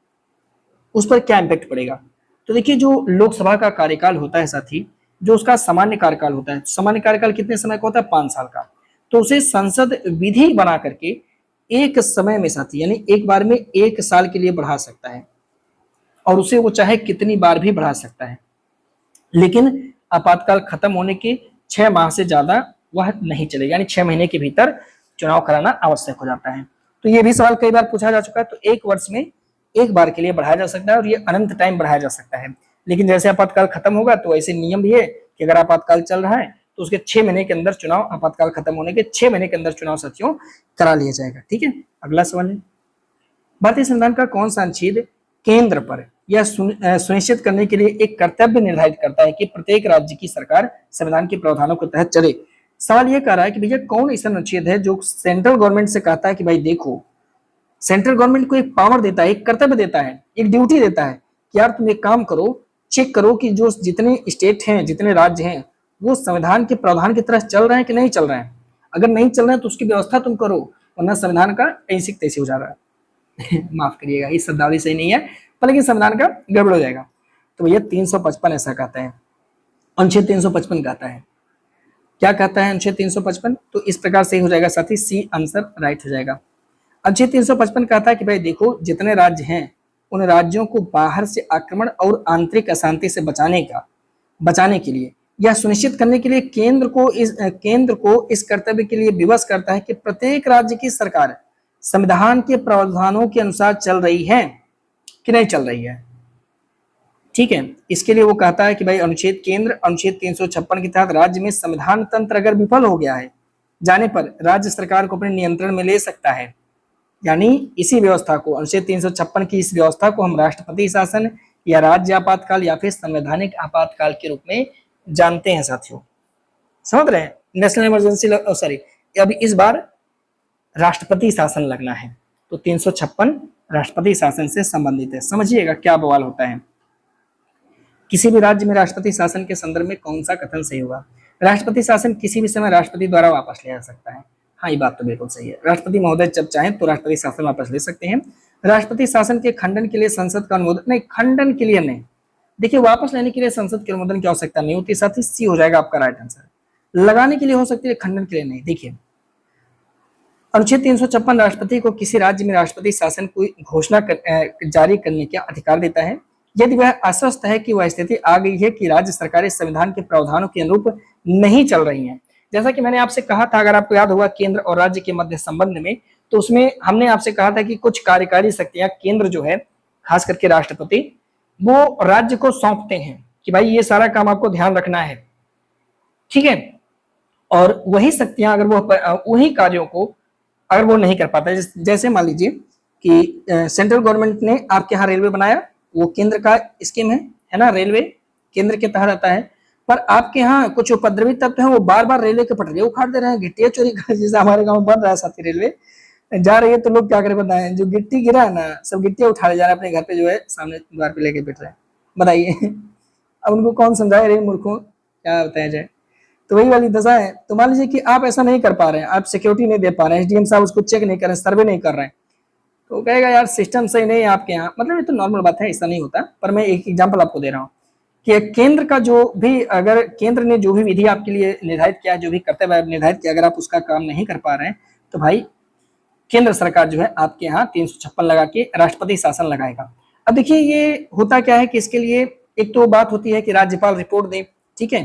उस पर क्या इम्पैक्ट पड़ेगा? तो देखिए जो लोकसभा का कार्यकाल होता है साथी, जो उसका सामान्य कार्यकाल होता है, सामान्य कार्यकाल कितने समय का होता है? 5 साल का। तो उसे संसद विधि बना करके एक समय में साथी, यानी एक बार में 1 साल के लिए बढ़ा सकता है और उसे वो चाहे कितनी बार भी बढ़ा सकता है, लेकिन आपातकाल खत्म होने के 6 माह से ज्यादा वह नहीं चलेगा, यानी 6 महीने के भीतर चुनाव कराना आवश्यक हो जाता है। तो ये भी सवाल कई बार पूछा जा चुका है। तो 1 वर्ष में 1 बार के लिए बढ़ाया जा सकता है और ये अनंत टाइम बढ़ाया जा सकता है। लेकिन जैसे आपातकाल खत्म होगा तो ऐसे नियम भी है कि अगर आपातकाल चल रहा है तो उसके 6 महीने के अंदर चुनाव, आपातकाल खत्म होने के 6 महीने के अंदर चुनाव साथियों करा लिया जाएगा। ठीक है, अगला सवाल है, भारतीय संविधान का कौन सा अनुच्छेद केंद्र पर यह सुनिश्चित करने के लिए एक कर्तव्य निर्धारित करता है कि प्रत्येक राज्य की सरकार संविधान के प्रावधानों के तहत चले? सवाल यह कह रहा है कि भैया कौन ऐसा अनुच्छेद है जो सेंट्रल गवर्नमेंट से कहता है कि भाई देखो, सेंट्रल गवर्नमेंट को एक पावर देता है, एक कर्तव्य देता है, एक ड्यूटी देता है कि यार तुम एक काम करो, चेक करो कि जो जितने स्टेट हैं, जितने राज्य हैं, वो संविधान के प्रावधान की तरह चल रहे हैं कि नहीं चल रहे हैं। अगर नहीं चल रहे हैं तो उसकी व्यवस्था तुम करो, वरना संविधान का ऐसी तैसी हो जा रहा है माफ करिएगा, इस शब्दावली सही नहीं है, पर लेकिन संविधान का गड़बड़ हो जाएगा। तो भैया 355 ऐसा कहता है, अनुच्छेद 355 कहता है। क्या कहता है अनुच्छेद 355? तो इस प्रकार से हो जाएगा साथी, सी आंसर राइट हो जाएगा। अनुच्छेद 355 कहता है कि भाई देखो, जितने राज्य हैं उन राज्यों को बाहर से आक्रमण और आंतरिक अशांति से बचाने के लिए यह सुनिश्चित करने के लिए केंद्र को इस कर्तव्य के लिए विवश करता है कि प्रत्येक राज्य की सरकार संविधान के प्रावधानों के अनुसार चल रही है कि नहीं चल रही है। ठीक है, इसके लिए वो कहता है कि भाई अनुच्छेद 356 के तहत राज्य में संविधान तंत्र अगर विफल हो गया है जाने पर राज्य सरकार को अपने नियंत्रण में ले सकता है। यानी इसी व्यवस्था को, अनुच्छेद 356 की इस व्यवस्था को हम राष्ट्रपति शासन या राज्य आपातकाल या फिर संवैधानिक आपातकाल के रूप में जानते हैं साथियों। समझ रहे हैं, नेशनल इमरजेंसी सॉरी, अभी इस बार राष्ट्रपति शासन लगना है, तो 356 राष्ट्रपति शासन से संबंधित है। समझिएगा क्या बवाल होता है। किसी भी राज्य में राष्ट्रपति शासन के संदर्भ में कौन सा कथन सही होगा? राष्ट्रपति शासन किसी भी समय राष्ट्रपति द्वारा वापस लिया जा सकता है। हाँ, ये बात तो बिल्कुल सही है। राष्ट्रपति महोदय जब चाहें तो राष्ट्रपति शासन वापस ले सकते हैं। राष्ट्रपति शासन के खंडन के लिए संसद का अनुमोदन नहीं, खंडन के लिए नहीं, देखिए वापस लेने के लिए संसद के अनुमोदन की आवश्यकता नहीं होती। साथ ही सी हो जाएगा आपका राइट आंसर। लगाने के लिए हो सकती है, खंडन के लिए नहीं। देखिए अनुच्छेद 356 राष्ट्रपति को किसी राज्य में राष्ट्रपति शासन को घोषणा जारी करने का अधिकार देता है यदि वह आश्वस्त है कि वह स्थिति आ गई है कि राज्य सरकारें संविधान के प्रावधानों के अनुरूप नहीं चल रही हैं। जैसा कि मैंने आपसे कहा था, अगर आपको याद होगा केंद्र और राज्य के मध्य संबंध में, तो उसमें हमने आपसे कहा था कि कुछ कार्यकारी शक्तियां केंद्र जो है, खास करके राष्ट्रपति, वो राज्य को सौंपते हैं कि भाई ये सारा काम आपको ध्यान रखना है, ठीक है। और वही शक्तियां अगर वो वही कार्यों को अगर वो नहीं कर पाता, जैसे मान लीजिए कि सेंट्रल गवर्नमेंट ने आपके यहाँ रेलवे बनाया, वो केंद्र का स्कीम है ना, रेलवे केंद्र के तहत आता है, पर आपके यहाँ कुछ उपद्रवी तत्व हैं, वो बार बार रेलवे के पटरियां उखाड़ दे रहे हैं, गिट्टियां चोरी कर, जैसे हमारे गांव बन रहा है साथी, रेलवे जा रही है तो लोग क्या करें बताएं, जो गिट्टी गिरा है ना, सब गिट्टियां उठा ले जा रहे हैं अपने घर पे, जो है सामने द्वार पे लेके बैठ रहे हैं। बताइए अब उनको कौन समझाए, रे मूर्खों, क्या बताया जाए। तो वही वाली दशा है। तो मान लीजिए कि आप ऐसा नहीं कर पा रहे हैं, आप सिक्योरिटी नहीं दे पा रहे हैं, एसडीएम साहब उसको चेक नहीं कर रहे हैं, सर्वे नहीं कर रहे हैं, तो कहेगा यार सिस्टम सही नहीं है आपके यहाँ। मतलब ये तो नॉर्मल बात है, ऐसा नहीं होता, पर मैं एक एग्जांपल आपको दे रहा हूँ कि केंद्र का जो भी, अगर केंद्र ने जो भी विधि आपके लिए निर्धारित किया, जो भी कर्तव्य निर्धारित किया, अगर आप उसका काम नहीं कर पा रहे हैं तो भाई केंद्र सरकार जो है आपके यहाँ 356 लगा के राष्ट्रपति शासन लगाएगा। अब देखिए ये होता क्या है कि इसके लिए एक तो बात होती है कि राज्यपाल रिपोर्ट दे, ठीक है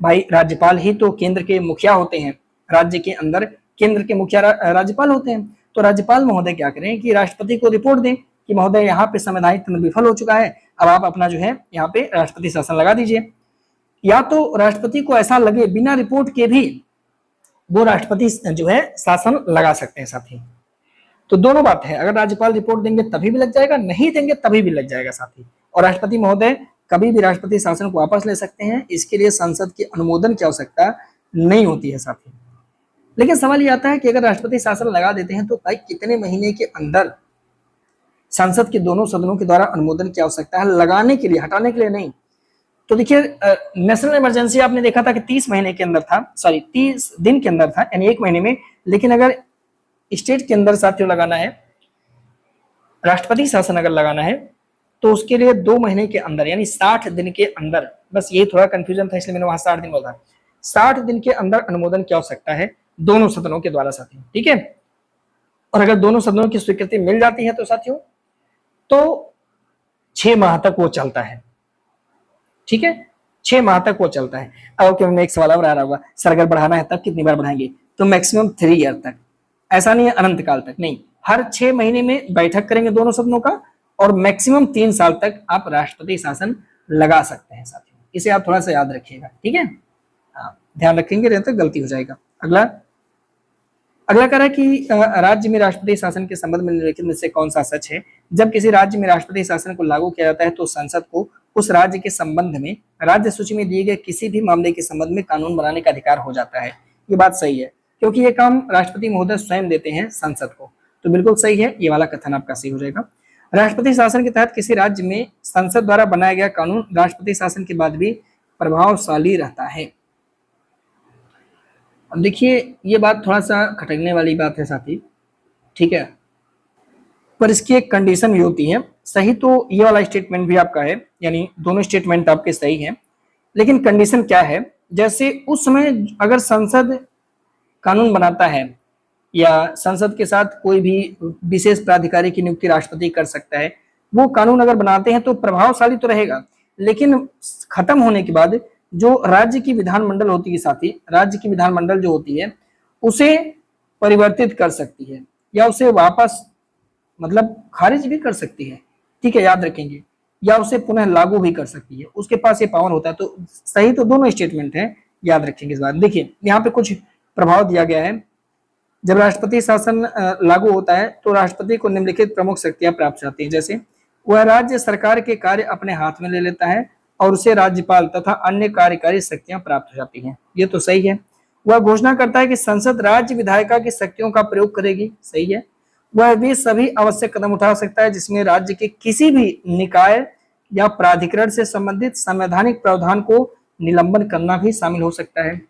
भाई, राज्यपाल ही तो केंद्र के मुखिया होते हैं, राज्य के अंदर केंद्र के मुखिया राज्यपाल होते हैं। तो राज्यपाल महोदय क्या करें कि राष्ट्रपति को रिपोर्ट दें कि महोदय यहाँ पे संवैधानिक तंत्र विफल हो चुका है, अब आप अपना जो है यहाँ पे राष्ट्रपति शासन लगा दीजिए। या तो राष्ट्रपति को ऐसा लगे बिना रिपोर्ट के भी वो राष्ट्रपति जो है शासन लगा सकते हैं साथी। तो दोनों बात है, अगर राज्यपाल रिपोर्ट देंगे तभी भी लग जाएगा, नहीं देंगे तभी भी लग जाएगा साथी। और राष्ट्रपति महोदय कभी भी राष्ट्रपति शासन को वापस ले सकते हैं, इसके लिए संसद के अनुमोदन की आवश्यकता नहीं होती है साथी। लेकिन सवाल ये आता है कि अगर राष्ट्रपति शासन लगा देते हैं तो भाई कितने महीने के अंदर संसद के दोनों सदनों के द्वारा अनुमोदन की आवश्यकता है, लगाने के लिए, हटाने के लिए नहीं। तो देखिए नेशनल इमरजेंसी आपने देखा था कि 30 महीने के अंदर था, सॉरी 30 दिन के अंदर था, यानी 1 महीने में। लेकिन अगर स्टेट के अंदर साथियों लगाना है, राष्ट्रपति शासन अगर लगाना है तो उसके लिए 2 महीने के अंदर, यानी 60 दिन के अंदर, बस ये थोड़ा कंफ्यूजन था इसलिए मैंने वहां 60 दिन बोला, 60 दिन के अंदर अनुमोदन की आवश्यकता है दोनों सदनों के द्वारा साथियों, ठीक है। और अगर दोनों सदनों की स्वीकृति मिल जाती है तो साथियों तो 6 माह तक वो चलता है, ठीक है, 6 माह तक वो चलता है। अब क्यों एक सवाल और आ रहा होगा, सर अगर बढ़ाना है तब कितनी बार बढ़ाएंगे? तो मैक्सिमम 3 ईयर तक, ऐसा नहीं है अनंत काल तक, नहीं, हर 6 महीने में बैठक करेंगे दोनों सदनों का, और मैक्सिमम 3 साल तक आप राष्ट्रपति शासन लगा सकते हैं साथियों। इसे आप थोड़ा सा याद रखिएगा, ठीक है, ध्यान रखेंगे, नहीं तो गलती हो जाएगा। अगला कह रहा है कि राज्य में राष्ट्रपति शासन के संबंध में निम्नलिखित में से कौन सा सच है? जब किसी राज्य में राष्ट्रपति शासन को लागू किया जाता है तो संसद को उस राज्य के संबंध में राज्य सूची में दिए गए किसी भी मामले के संबंध में कानून बनाने का अधिकार हो जाता है। ये बात सही है, क्योंकि ये काम राष्ट्रपति महोदय स्वयं देते हैं संसद को, तो बिल्कुल सही है, ये वाला कथन आपका सही हो जाएगा। राष्ट्रपति शासन के तहत किसी राज्य में संसद द्वारा बनाया गया कानून राष्ट्रपति शासन के बाद भी प्रभावशाली रहता है। अब देखिए ये बात थोड़ा सा खटकने वाली बात है साथी, ठीक है, पर इसकी एक कंडीशन भी होती है। सही तो ये वाला स्टेटमेंट भी आपका है, यानी दोनों स्टेटमेंट आपके सही हैं, लेकिन कंडीशन क्या है, जैसे उस समय अगर संसद कानून बनाता है या संसद के साथ कोई भी विशेष प्राधिकारी की नियुक्ति राष्ट्रपति कर सकता है, वो कानून अगर बनाते हैं तो प्रभावशाली तो रहेगा, लेकिन खत्म होने के बाद जो राज्य की विधानमंडल होती है साथी, राज्य की विधानमंडल जो होती है उसे परिवर्तित कर सकती है या उसे वापस मतलब खारिज भी कर सकती है, ठीक है, याद रखेंगे, या उसे पुनः लागू भी कर सकती है, उसके पास ये पावर होता है। तो सही तो दोनों स्टेटमेंट है, याद रखेंगे इस बात। देखिए यहाँ पे कुछ प्रभाव दिया गया है, जब राष्ट्रपति शासन लागू होता है तो राष्ट्रपति को निम्नलिखित प्रमुख शक्तियां प्राप्त होती हैं, जैसे वह राज्य सरकार के कार्य अपने हाथ में ले लेता है, और उसे राज्यपाल तथा अन्य कार्यकारी शक्तियां प्राप्त हो जाती हैं। ये तो सही है। वह घोषणा करता है कि संसद राज्य विधायिका की शक्तियों का प्रयोग करेगी, सही है। वह भी सभी आवश्यक कदम उठा सकता है जिसमें राज्य के किसी भी निकाय या प्राधिकरण से संबंधित संवैधानिक प्रावधान को निलंबन करना भी शामिल हो सकता है।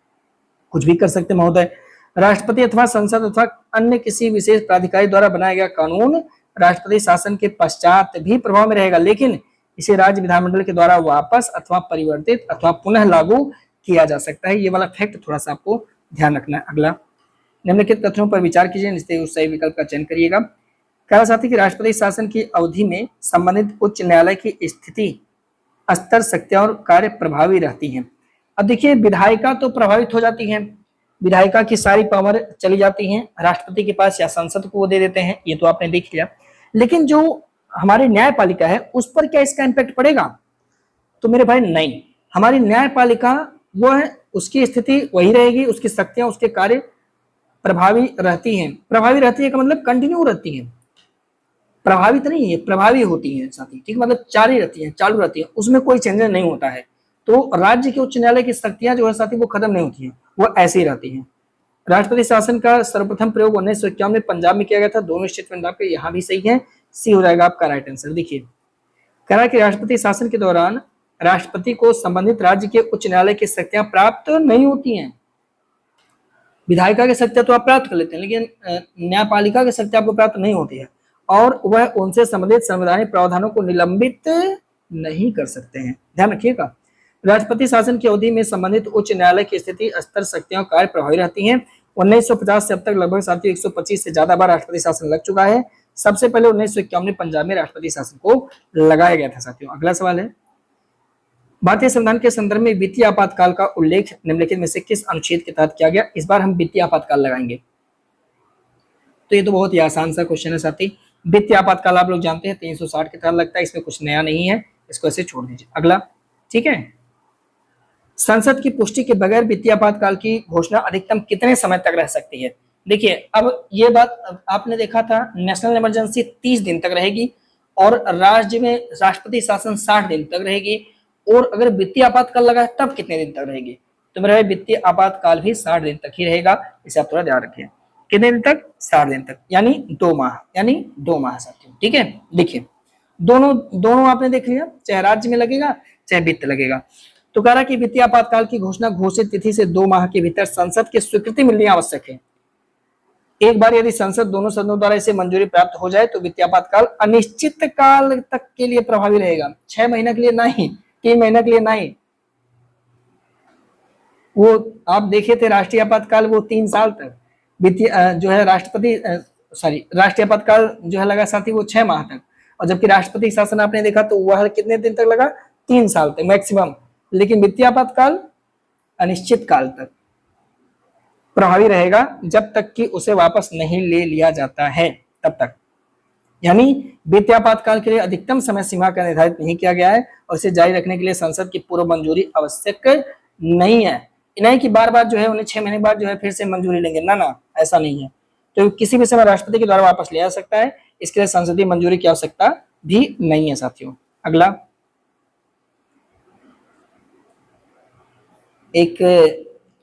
कुछ भी कर सकते महोदय। राष्ट्रपति अथवा संसद अथवा अन्य किसी विशेष प्राधिकारी द्वारा बनाया गया कानून राष्ट्रपति शासन के पश्चात भी प्रभाव में रहेगा, लेकिन इसे राज्य विधानमंडल के द्वारा वापस अथवा परिवर्तित अथवा पुनः लागू किया जा सकता है। ये वाला फैक्ट थोड़ा सा आपको ध्यान रखना है। अगला, निम्नलिखित कथनों पर विचार कीजिए, निश्चय उस सही विकल्प का चयन करिएगा। कहा जाता है कि राष्ट्रपति शासन की अवधि में संबंधित उच्च न्यायालय की स्थिति, स्तर, शक्तियां और कार्य प्रभावी रहती हैं। अब देखिए, विधायिका तो प्रभावित हो जाती है, विधायिका की सारी पावर चली जाती हैं राष्ट्रपति के पास या संसद को वो दे देते हैं, ये तो आपने देख लिया। लेकिन जो हमारी न्यायपालिका है उस पर क्या इसका इम्पैक्ट पड़ेगा? तो मेरे भाई नहीं। हमारी न्यायपालिका वो है, उसकी स्थिति वही रहेगी, उसकी शक्तियां, उसके कार्य प्रभावी रहती हैं। प्रभावी रहती है का मतलब कंटिन्यू रहती है, प्रभावित नहीं है, प्रभावी होती है साथी, ठीक, मतलब जारी रहती है, चालू रहती है, उसमें कोई चेंज नहीं होता है। तो राज्य के उच्च न्यायालय की शक्तियां जो है साथी वो खत्म नहीं होती है, वो ऐसी ही रहती है। राष्ट्रपति शासन का सर्वप्रथम प्रयोग 1951 में पंजाब में किया गया था। दोनों स्टेटमेंट आपके यहाँ भी सही है, सी हो जाएगा आपका राइट आंसर। देखिए, कह रहा है कि राष्ट्रपति शासन के दौरान राष्ट्रपति को संबंधित राज्य के उच्च न्यायालय की शक्तियां प्राप्त नहीं होती हैं। विधायिका की शक्तियां तो आप प्राप्त कर लेते हैं, लेकिन न्यायपालिका की शक्तियां आपको प्राप्त नहीं होती है, और वह उनसे संबंधित संवैधानिक प्रावधानों को निलंबित नहीं कर सकते हैं। ध्यान रखिएगा। राष्ट्रपति शासन की अवधि में संबंधित उच्च न्यायालय की स्थिति, स्तर, शक्तियां, कार्य प्रभावी रहती हैं। 1950 से अब तक लगभग साथियों 125 से ज्यादा बार राष्ट्रपति शासन लग चुका है। सबसे पहले 1951 में पंजाब में राष्ट्रपति शासन को लगाया गया था साथियों। अगला सवाल है, भारतीय संविधान के संदर्भ में वित्तीय आपातकाल का उल्लेख निम्नलिखित में से किस अनुच्छेद के तहत किया गया? इस बार हम वित्तीय आपातकाल लगाएंगे, तो ये तो बहुत ही आसान सा क्वेश्चन है साथी। वित्तीय आपातकाल आप लोग जानते हैं 360 के तहत लगता है, इसमें कुछ नया नहीं है, इसको ऐसे छोड़ दीजिए। अगला, ठीक है, संसद की पुष्टि के बगैर वित्तीय आपातकाल की घोषणा अधिकतम कितने समय तक रह सकती है? देखिए, अब ये बात आपने देखा था, नेशनल इमरजेंसी 30 दिन तक रहेगी और राज्य में राष्ट्रपति शासन 60 दिन तक रहेगी, और अगर वित्तीय आपातकाल लगा है तब कितने दिन तक रहेगी? तो मेरा वित्तीय आपातकाल भी 60 दिन तक ही रहेगा, इसे आप थोड़ा ध्यान रखिए। कितने दिन तक? 60 दिन तक, यानी 2 माह, यानी 2 माह साथियों, ठीक है। देखिए, दोनों आपने देख लिया, चाहे राज्य में लगेगा चाहे वित्त लगेगा। तो कह रहा कि वित्तीय आपातकाल की घोषणा घोषित तिथि से 2 माह के भीतर संसद की स्वीकृति मिलनी आवश्यक है। एक बार यदि संसद दोनों सदनों द्वारा इसे मंजूरी प्राप्त हो जाए तो वित्तीय आपातकाल अनिश्चित काल तक के लिए प्रभावी रहेगा। 6 महीने के लिए नहीं, 3 महीने के लिए नहीं। वो आप देखे थे राष्ट्रीय आपातकाल, वो 3 साल तक। वित्तीय जो है राष्ट्रीय आपातकाल जो है लगा साथी वो 6 माह तक, और जबकि राष्ट्रपति शासन आपने देखा तो वह कितने दिन तक लगा? 3 साल तक मैक्सिमम। लेकिन वित्तीय आपातकाल अनिश्चित काल तक प्रभावी रहेगा, जब तक कि उसे वापस नहीं ले लिया जाता है तब तक। यानी वित्तीय आपातकाल के लिए अधिकतम समय सीमा का निर्धारित नहीं किया गया है, और इसे जारी रखने के लिए संसद की पूर्व मंजूरी आवश्यक नहीं है। नहीं कि बार बार जो है उन्हें 6 महीने बाद जो है फिर से मंजूरी लेंगे, ना, ऐसा नहीं है। तो किसी भी समय राष्ट्रपति के द्वारा वापस लिया जा सकता है, इसके लिए संसदीय मंजूरी की आवश्यकता भी नहीं है साथियों। अगला, एक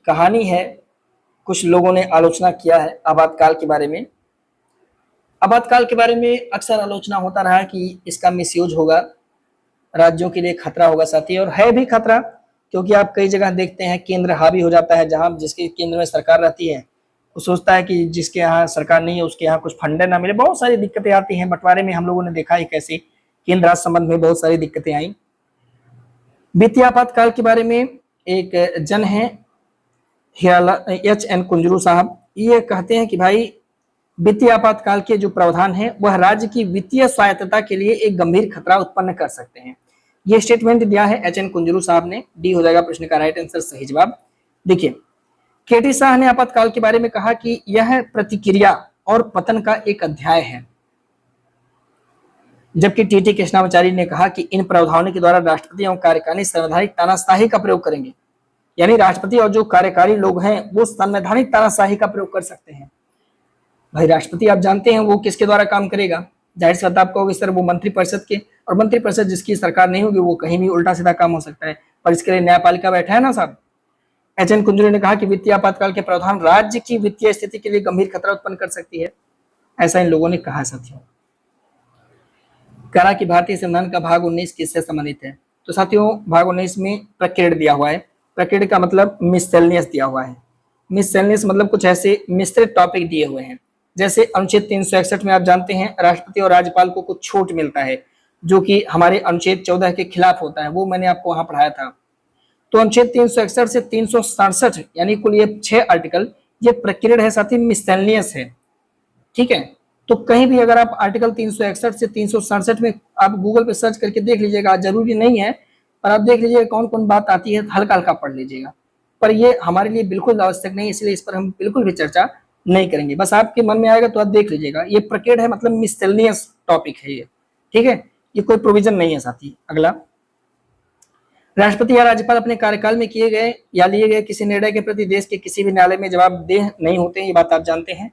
कहानी है, कुछ लोगों ने आलोचना किया है आपातकाल के बारे में। आपातकाल के बारे में अक्सर आलोचना होता रहा कि इसका मिसयूज होगा, राज्यों के लिए खतरा होगा साथी, और है भी खतरा, क्योंकि आप कई जगह देखते हैं केंद्र हावी हो जाता है, जहां जिसके केंद्र में सरकार रहती है वो सोचता है कि जिसके यहाँ सरकार नहीं है उसके यहाँ कुछ फंड ना मिले, बहुत सारी दिक्कतें आती हैं। बंटवारे में हम लोगों ने देखा है कैसे केंद्र राज्य संबंध में बहुत सारी दिक्कतें आई। वित्तीय आपातकाल के बारे में एक जन है H.N. कुंजरू साहब, ये कहते हैं कि भाई वित्तीय आपातकाल के जो प्रावधान है वह राज्य की वित्तीय स्वायत्तता के लिए एक गंभीर खतरा उत्पन्न कर सकते हैं। ये स्टेटमेंट दिया है H.N. कुंजरू साहब ने। डी हो जाएगा प्रश्न का राइट आंसर, सही जवाब। देखिए, KT शाह ने आपातकाल के बारे में कहा कि यह प्रतिक्रिया और पतन का एक अध्याय है, जबकि TT कृष्णामाचारी ने कहा कि इन प्रावधानों के द्वारा राष्ट्रपति एवं कार्यकारिणी संवैधानिक तानाशाही का प्रयोग करेंगे, यानी राष्ट्रपति और जो कार्यकारी लोग हैं वो संवैधानिक तानाशाही का प्रयोग कर सकते हैं। भाई राष्ट्रपति आप जानते हैं वो किसके द्वारा काम करेगा? जाहिर सी बात आप कहोगे सर वो मंत्रिपरिषद के, और मंत्रिपरिषद जिसकी सरकार नहीं होगी वो कहीं भी उल्टा सीधा काम हो सकता है, पर इसके लिए न्यायपालिका बैठा है ना साहब। एच.एन. कुंजरू ने कहा कि वित्तीय आपातकाल के प्रावधान राज्य की वित्तीय स्थिति के लिए गंभीर खतरा उत्पन्न कर सकती है, ऐसा इन लोगों ने कहा साथियों। कहा कि भारतीय संविधान का भाग 19 किससे संबंधित है, तो साथियों भाग 19 में प्रकीर्ण दिया हुआ है। प्रकीर्ण का मतलब मिससेलेनियस दिया हुआ है। मिससेलेनियस मतलब कुछ ऐसे मिश्रित टॉपिक दिए हुए हैं। जैसे अनुच्छेद 361 में आप जानते हैं राष्ट्रपति और राज्यपाल को कुछ छूट मिलता है जो कि हमारे अनुच्छेद 14 के खिलाफ होता है, वो मैंने आपको वहां पढ़ाया था। तो अनुच्छेद 361 से 367 यानी कुल ये 6 आर्टिकल ये प्रकीर्ण है साथी, मिससेलेनियस है। ठीक है, तो कहीं भी अगर आप आर्टिकल 361 से 367 में आप गूगल पे सर्च करके देख लीजिएगा, जरूरी नहीं है पर आप देख लीजिएगा कौन कौन बात आती है, हल्का हल्का पढ़ लीजिएगा, पर ये हमारे लिए बिल्कुल आवश्यक नहीं, इसलिए इस पर हम बिल्कुल भी चर्चा नहीं करेंगे। बस आपके मन में आएगा तो आप देख लीजिएगा, ये प्रकीर्ण है मतलब मिससेलेनियस टॉपिक है ये। ठीक है, ये कोई प्रोविजन नहीं है साथी। अगला, राष्ट्रपति या राज्यपाल अपने कार्यकाल में किए गए या लिए गए किसी निर्णय के प्रति देश के किसी भी न्यायालय में जवाबदेह नहीं होते, ये बात आप जानते हैं।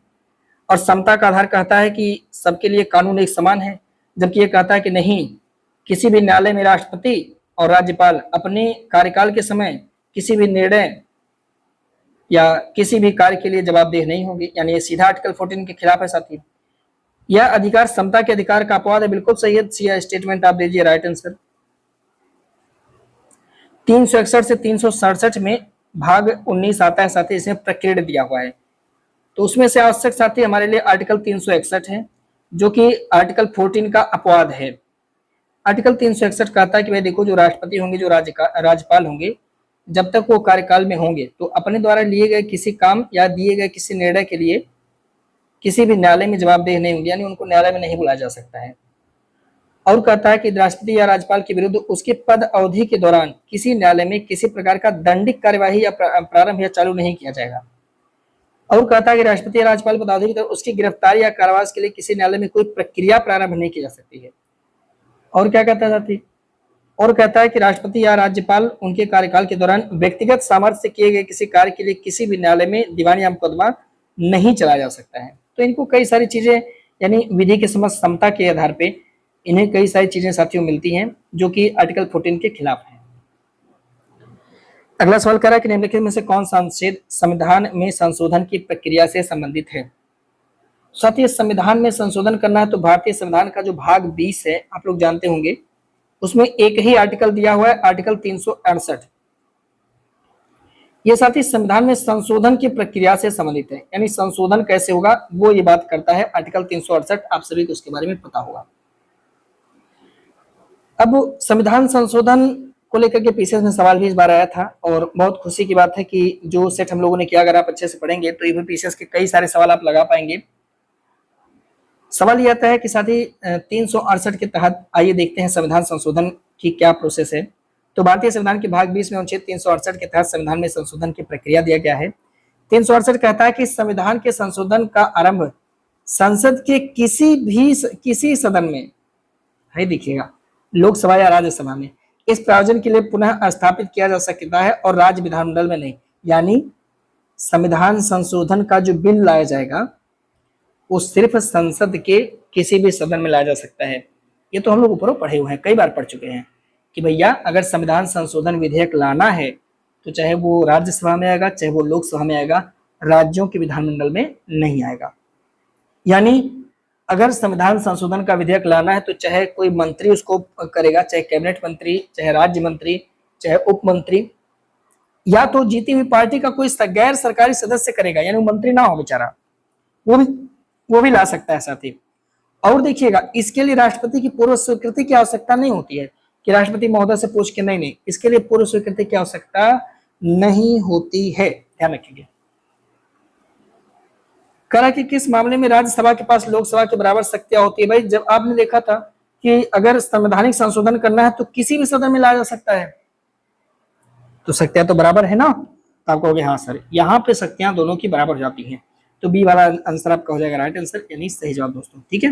और समता का आधार कहता है कि सबके लिए कानून एक समान है, जबकि ये कहता है कि नहीं, किसी भी न्यायालय में राष्ट्रपति और राज्यपाल अपने कार्यकाल के समय किसी भी निर्णय या किसी भी कार्य के लिए जवाबदेह नहीं होंगे, यानी ये सीधा आर्टिकल 14 के खिलाफ है साथी। यह अधिकार समता के अधिकार का अपवाद है, बिल्कुल सही है, सी स्टेटमेंट आप दीजिए, राइट आंसर। 361 से 367 में भाग 19 आता है साथी, इसमें प्रकीर्ण दिया हुआ है, तो उसमें से आवश्यक साथी हमारे लिए आर्टिकल 361 है जो कि आर्टिकल 14 का अपवाद है। आर्टिकल 361 कहता है कि भाई देखो, जो राष्ट्रपति होंगे, जो राज्यपाल होंगे, जब तक वो कार्यकाल में होंगे तो अपने द्वारा लिए गए किसी काम या दिए गए किसी निर्णय के लिए किसी भी न्यायालय में जवाबदेह नहीं होंगे, यानी उनको न्यायालय में नहीं बुलाया जा सकता है। और कहता है कि राष्ट्रपति या राज्यपाल के विरुद्ध उसके पद अवधि के दौरान किसी न्यायालय में किसी प्रकार का दंडिक कार्यवाही या प्रारंभ या चालू नहीं किया जाएगा। और कहता है कि राष्ट्रपति या राज्यपाल पदावधि के दौरान उसकी गिरफ्तारी या कारावास के लिए किसी न्यायालय में कोई प्रक्रिया प्रारंभ नहीं की जा सकती है। और क्या कहता है साथी, और कहता है कि राष्ट्रपति या राज्यपाल उनके कार्यकाल के दौरान व्यक्तिगत सामर्थ्य से किए गए किसी कार्य के लिए किसी भी न्यायालय में दीवानी या मुकदमा नहीं चलाया जा सकता है। तो इनको कई सारी चीजें, यानी विधि के समझ समता के आधार पे इन्हें कई सारी चीजें साथियों मिलती हैं जो कि आर्टिकल 14 के खिलाफ है। अगला सवाल कह रहा है कि निम्नलिखित में से कौन सा अनुच्छेद संविधान में संशोधन की प्रक्रिया से संबंधित है। साथियों, संविधान में संशोधन करना है तो भारतीय संविधान का जो भाग 20 है, आप लोग जानते होंगे, उसमें एक ही आर्टिकल दिया हुआ है, आर्टिकल 368। ये साथी संविधान में संशोधन की प्रक्रिया से संबंधित है, यानी संशोधन कैसे होगा वो ये बात करता है आर्टिकल 368। आप सभी को उसके बारे में पता होगा। अब संविधान संशोधन को लेकर के पीसीएस में सवाल भी इस बार आया था, और बहुत खुशी की बात है कि जो सेट हम लोगों ने किया, अगर आप अच्छे से पढ़ेंगे तो ये पीसीएस के कई सारे सवाल आप लगा पाएंगे। सवाल ये आता है कि साथी 368 के तहत आइए देखते हैं संविधान संशोधन की क्या प्रोसेस है। तो भारतीय संविधान के भाग 20 में अनुच्छेद 368 के तहत संविधान में संशोधन की प्रक्रिया दिया गया है। 368 कहता है कि संविधान के संशोधन का आरंभ संसद के किसी सदन में है, देखिएगा, लोकसभा या राज्यसभा में, इस प्रावधान के लिए पुनः स्थापित किया जा सकता है और राज्य विधानमंडल में नहीं। यानी संविधान संशोधन का जो बिल लाया जाएगा वो सिर्फ संसद के किसी भी सदन में लाया जा सकता है। ये तो हम लोग ऊपर पढ़े हुए हैं, कई बार पढ़ चुके हैं कि भैया अगर संविधान संशोधन विधेयक लाना है तो चाहे वो राज्यसभा में आएगा चाहे वो लोकसभा में आएगा, राज्यों के विधानमंडल में नहीं आएगा। यानी अगर संविधान संशोधन का विधेयक लाना है तो चाहे कोई मंत्री उसको करेगा, चाहे कैबिनेट मंत्री, चाहे राज्य मंत्री, चाहे उप मंत्री, या तो जीती हुई पार्टी का कोई गैर सरकारी सदस्य करेगा, यानी वो मंत्री ना हो बेचारा, वो भी ला सकता है साथी। और देखिएगा, इसके लिए राष्ट्रपति की पूर्व स्वीकृति की आवश्यकता नहीं होती है कि राष्ट्रपति महोदय से पूछ के, नहीं, इसके लिए पूर्व स्वीकृति की आवश्यकता नहीं होती है, ध्यान रखिएगा। कहा कि किस मामले में राज्यसभा के पास लोकसभा के बराबर शक्तियां होती है। भाई जब आपने देखा था कि अगर संवैधानिक संशोधन करना है तो किसी भी सदन में लाया जा सकता है, तो शक्तियां तो बराबर है ना, तो आप कहोगे हाँ सर, यहाँ पे शक्तियां दोनों की बराबर हो जाती हैं, तो बी वाला आंसर आपका हो जाएगा राइट आंसर, यानी सही जवाब दोस्तों। ठीक है,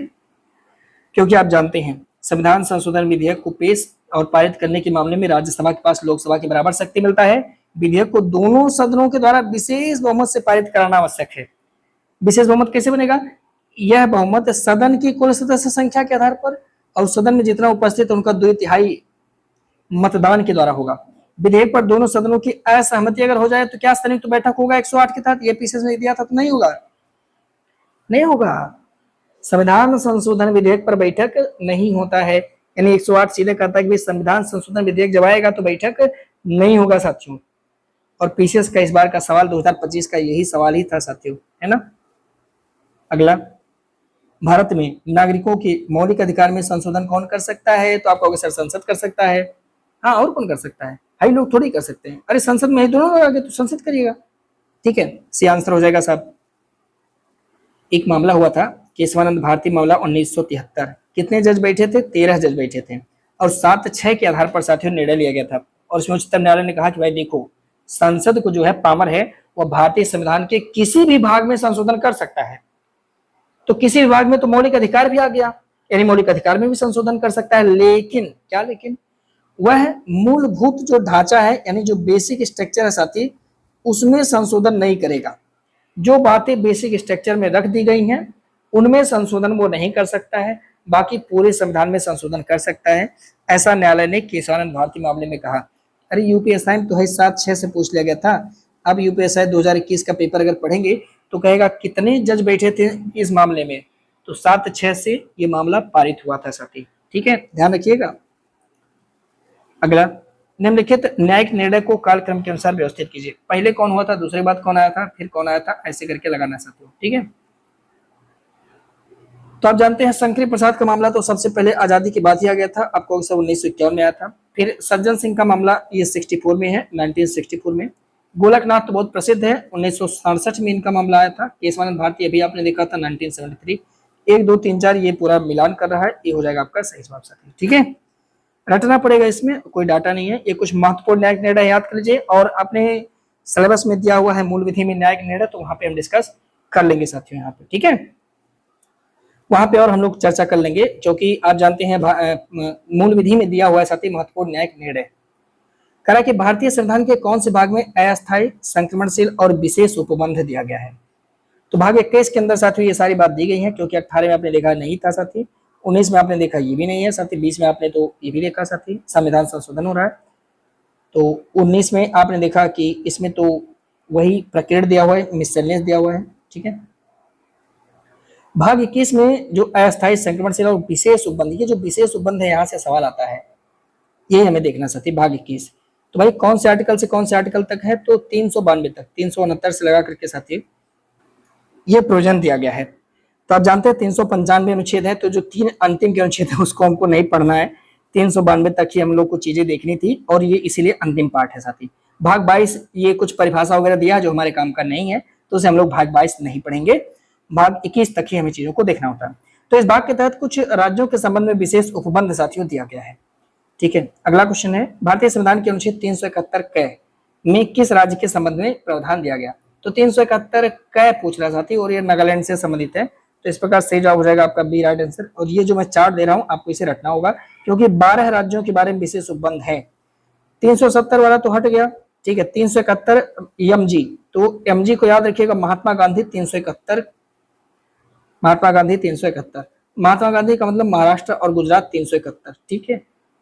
क्योंकि आप जानते हैं संविधान संशोधन विधेयक को पेश और पारित करने के मामले में राज्यसभा के पास लोकसभा के बराबर शक्ति मिलता है। विधेयक को दोनों सदनों के द्वारा विशेष बहुमत से पारित कराना आवश्यक है। विशेष बहुमत कैसे बनेगा, यह बहुमत सदन की कुल सदस्य संख्या के आधार पर और सदन में जितना उपस्थित है उनका 2/3 मतदान के द्वारा होगा। विधेयक पर दोनों सदनों की असहमति अगर हो जाए तो क्या संयुक्त बैठक होगा 108 के तहत? ये पीछे से दिया था तो नहीं होगा, नहीं होगा। संविधान संशोधन विधेयक पर बैठक नहीं होता है, यानी 108 सीधे कहता है कि संविधान संशोधन विधेयक जब आएगा तो बैठक नहीं होगा साथियों। और पीसीएस का इस बार का सवाल 2025 का यही सवाल ही था साथियों, है ना। अगला, भारत में नागरिकों के मौलिक अधिकार में संशोधन कौन कर सकता है? तो आप कहोगे सर संसद कर सकता है। हाँ, और कौन कर सकता है? हाई लोग थोड़ी कर सकते हैं। अरे संसद में ही दोनों लोग आगे तो संसद करिएगा, ठीक है। सी आंसर हो जाएगा साहब। एक मामला हुआ था केशवानंद भारती मामला 1973। कितने जज बैठे थे? 13 जज बैठे थे और 7-6 के आधार पर साथियों निर्णय लिया गया था। और उसमें उच्चतम न्यायालय ने कहा कि भाई देखो, संसद को जो है पावर है वह भारतीय संविधान के किसी भी भाग में संशोधन कर सकता है। तो किसी विभाग में तो मौलिक अधिकार भी आ गया, यानी मौलिक अधिकार में भी संशोधन कर सकता है। लेकिन क्या, लेकिन वह मूलभूत जो ढांचा है यानी जो बेसिक स्ट्रक्चर है साथी, उसमें संशोधन नहीं करेगा। जो बातें बेसिक स्ट्रक्चर में रख दी गई हैं उनमें संशोधन वो नहीं कर सकता है, बाकी पूरे संविधान में संशोधन कर सकता है। ऐसा न्यायालय ने केशवानंद भारती मामले में कहा। अरे यूपीएसआई में तो है 7-6 से पूछ लिया गया था। अब यूपीएसआई 2021 का पेपर अगर पढ़ेंगे तो कहेगा कितने जज बैठे थे इस मामले में, तो 7-6 से ये मामला पारित हुआ था साथी, ठीक है, ध्यान रखिएगा। अगला, निम्नलिखित न्यायिक निर्णय को कालक्रम के अनुसार व्यवस्थित कीजिए। पहले कौन हुआ था, दूसरे बाद कौन आया था, फिर कौन आया था, ऐसे करके लगाना साथियों, ठीक है। तो आप जानते हैं शंकरी प्रसाद का मामला तो सबसे पहले आजादी के बाद ही आ गया था, आपको 1951 में आया था। फिर सज्जन सिंह का मामला ये 64 में है, 1964 में। गोलकनाथ तो बहुत प्रसिद्ध है, 1967 में इनका मामला आया था। केशवानंद भारती अभी आपने देखा था 1973। 1, 2, 3, 4 ये पूरा मिलान कर रहा है, ये हो जाएगा आपका सही जवाब साथी, ठीक है। रटना पड़ेगा, इसमें कोई डाटा नहीं है। ये कुछ महत्वपूर्ण न्यायिक निर्णय याद कर लीजिए और अपने सिलेबस में दिया हुआ है मूल विधि में न्यायिक निर्णय, तो वहां पे हम डिस्कस कर लेंगे साथियों यहाँ पे, ठीक है। वहां पे और हम लोग चर्चा कर लेंगे, क्योंकि आप जानते हैं मूल विधि में दिया हुआ है साथी महत्वपूर्ण न्यायिक निर्णय। कहा कि भारतीय संविधान के कौन से भाग में अस्थायी, संक्रमणशील और विशेष उपबंध दिया गया है? तो भाग 21 के अंदर साथियों ये सारी बात दी गई है, क्योंकि 18 में आपने देखा नहीं था साथी, 19 में आपने देखा ये भी नहीं है साथी, 20 में आपने तो ये भी देखा साथी, संविधान संशोधन हो रहा है। तो 19 में आपने देखा कि इसमें तो वही प्रकरण दिया हुआ है, मिसलेनियस दिया हुआ है, ठीक है। भाग 21 में जो अस्थायी, संक्रमणशील और विशेष उपबंध, ये जो विशेष उपबंध है यहाँ से सवाल आता है, ये हमें देखना साथी भाग 21। तो भाई कौन से आर्टिकल से कौन से आर्टिकल तक है? तो 392 तक, 369 से लगा करके साथी ये प्रोविजन दिया गया है। तो आप जानते हैं 395 अनुच्छेद है, तो जो 3 अंतिम के अनुच्छेद है उसको हमको नहीं पढ़ना है, 392 तक ही हम लोग को चीजें देखनी थी और ये इसीलिए अंतिम पार्ट है साथी। भाग 22 ये कुछ परिभाषा वगैरह दिया जो हमारे काम का नहीं है, तो उसे हम लोग भाग 22 नहीं पढ़ेंगे, भाग 21 तक ही हमें चीजों को देखना होता है। तो इस भाग के तहत कुछ राज्यों के संबंध में विशेष उपबंध साथियों दिया गया है, ठीक है। अगला क्वेश्चन है, भारतीय संविधान के अनुच्छेद 371 क में किस राज्य के संबंध में प्रावधान दिया गया? तो 371 क पूछ रहा साथी और ये नागालैंड से संबंधित है, तो इस प्रकार सही जवाब हो जाएगा आपका बी, राइट आंसर। और ये जो मैं चार्ट दे रहा हूं आपको इसे रटना होगा, क्योंकि 12 राज्यों के बारे में विशेष उपबंध है। 370 वाला तो हट गया, ठीक है। 371 एमजी, तो एमजी को याद रखिएगा, महात्मा गांधी 371, महात्मा गांधी 371, महात्मा गांधी का मतलब महाराष्ट्र और गुजरात 371, ठीक है।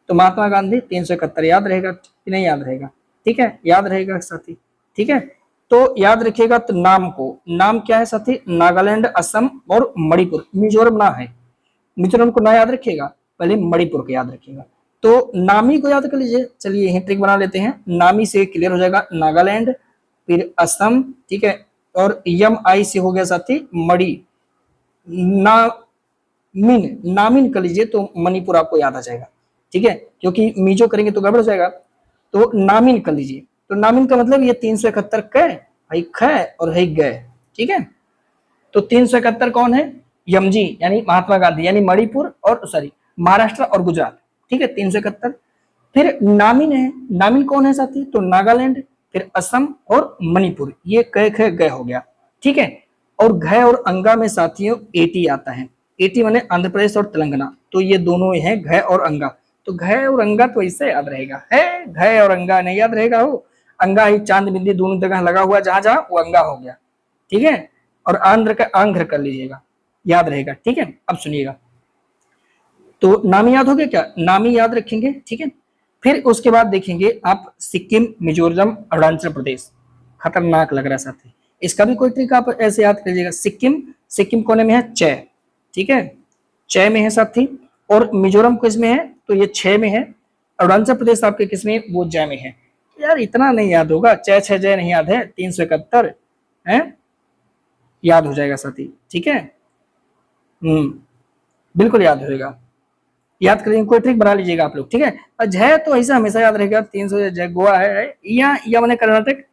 तो महात्मा गांधी 371 याद रहेगा कि नहीं याद रहेगा? ठीक है, याद रहेगा साथी, ठीक है। तो याद रखिएगा, तो नाम को, नाम क्या है साथी? नागालैंड, असम और मणिपुर, मिजोरम ना है, मिजोरम को ना याद रखिएगा, पहले मणिपुर को याद रखिएगा। तो नामी को याद कर लीजिए, चलिए यही ट्रिक बना लेते हैं, नामी से क्लियर हो जाएगा नागालैंड, फिर असम, ठीक है, और यम आई से हो गया साथी मणि, नामिन, नामिन कर लीजिए तो मणिपुर आपको याद आ जाएगा, ठीक है, क्योंकि मीजो करेंगे तो गड़बड़ हो जाएगा। तो नामिन कर लीजिए, तो नामिन का मतलब ये 371 क है, ख और है ग, ठीक है। तो 371 कौन है? यमजी यानी महात्मा गांधी, यानी मणिपुर और सॉरी महाराष्ट्र और गुजरात, ठीक है, 371। फिर नामिन है, नामिन कौन है साथी? तो नागालैंड, फिर असम और मणिपुर, ये क ख ग हो गया, ठीक है। और घ और अंगा में साथियों एटी आता है, एटी माने आंध्र प्रदेश और तेलंगाना, तो ये दोनों ही हैं घ और अंगा। तो घ और अंगा तो इससे याद रहेगा, है घ और अंगा नहीं याद रहेगा, हो अंगा ही चांद बिंदी दोनों जगह लगा हुआ, जहां जहां वो अंगा हो गया, ठीक है। और आंध्र का आंध्र कर लीजिएगा, याद रहेगा, ठीक है। अब सुनिएगा, तो नामी याद हो गया क्या, नामी याद रखेंगे, ठीक है। फिर उसके बाद देखेंगे आप सिक्किम, मिजोरम, अरुणाचल प्रदेश। खतरनाक लग रहा है साथी, इसका भी कोई ट्रिक आप ऐसे याद कीजिएगा। सिक्किम, सिक्किम कोने में है च, ठीक है, च में है साथी। और मिजोरम किस में है, तो ये 6 में है। अरुणाचल प्रदेश आपके किस में, वो जय में है। यार इतना नहीं याद होगा, च छ जय नहीं याद है, 371 है, याद हो जाएगा साथी, ठीक है। बिल्कुल याद होगा, याद करेंगे, कोई ट्रिक बना लीजिएगा आप लोग, ठीक है। और जय तो ऐसा हमेशा याद रहेगा, 300 जय गोवा है, या मैंने कर्नाटक।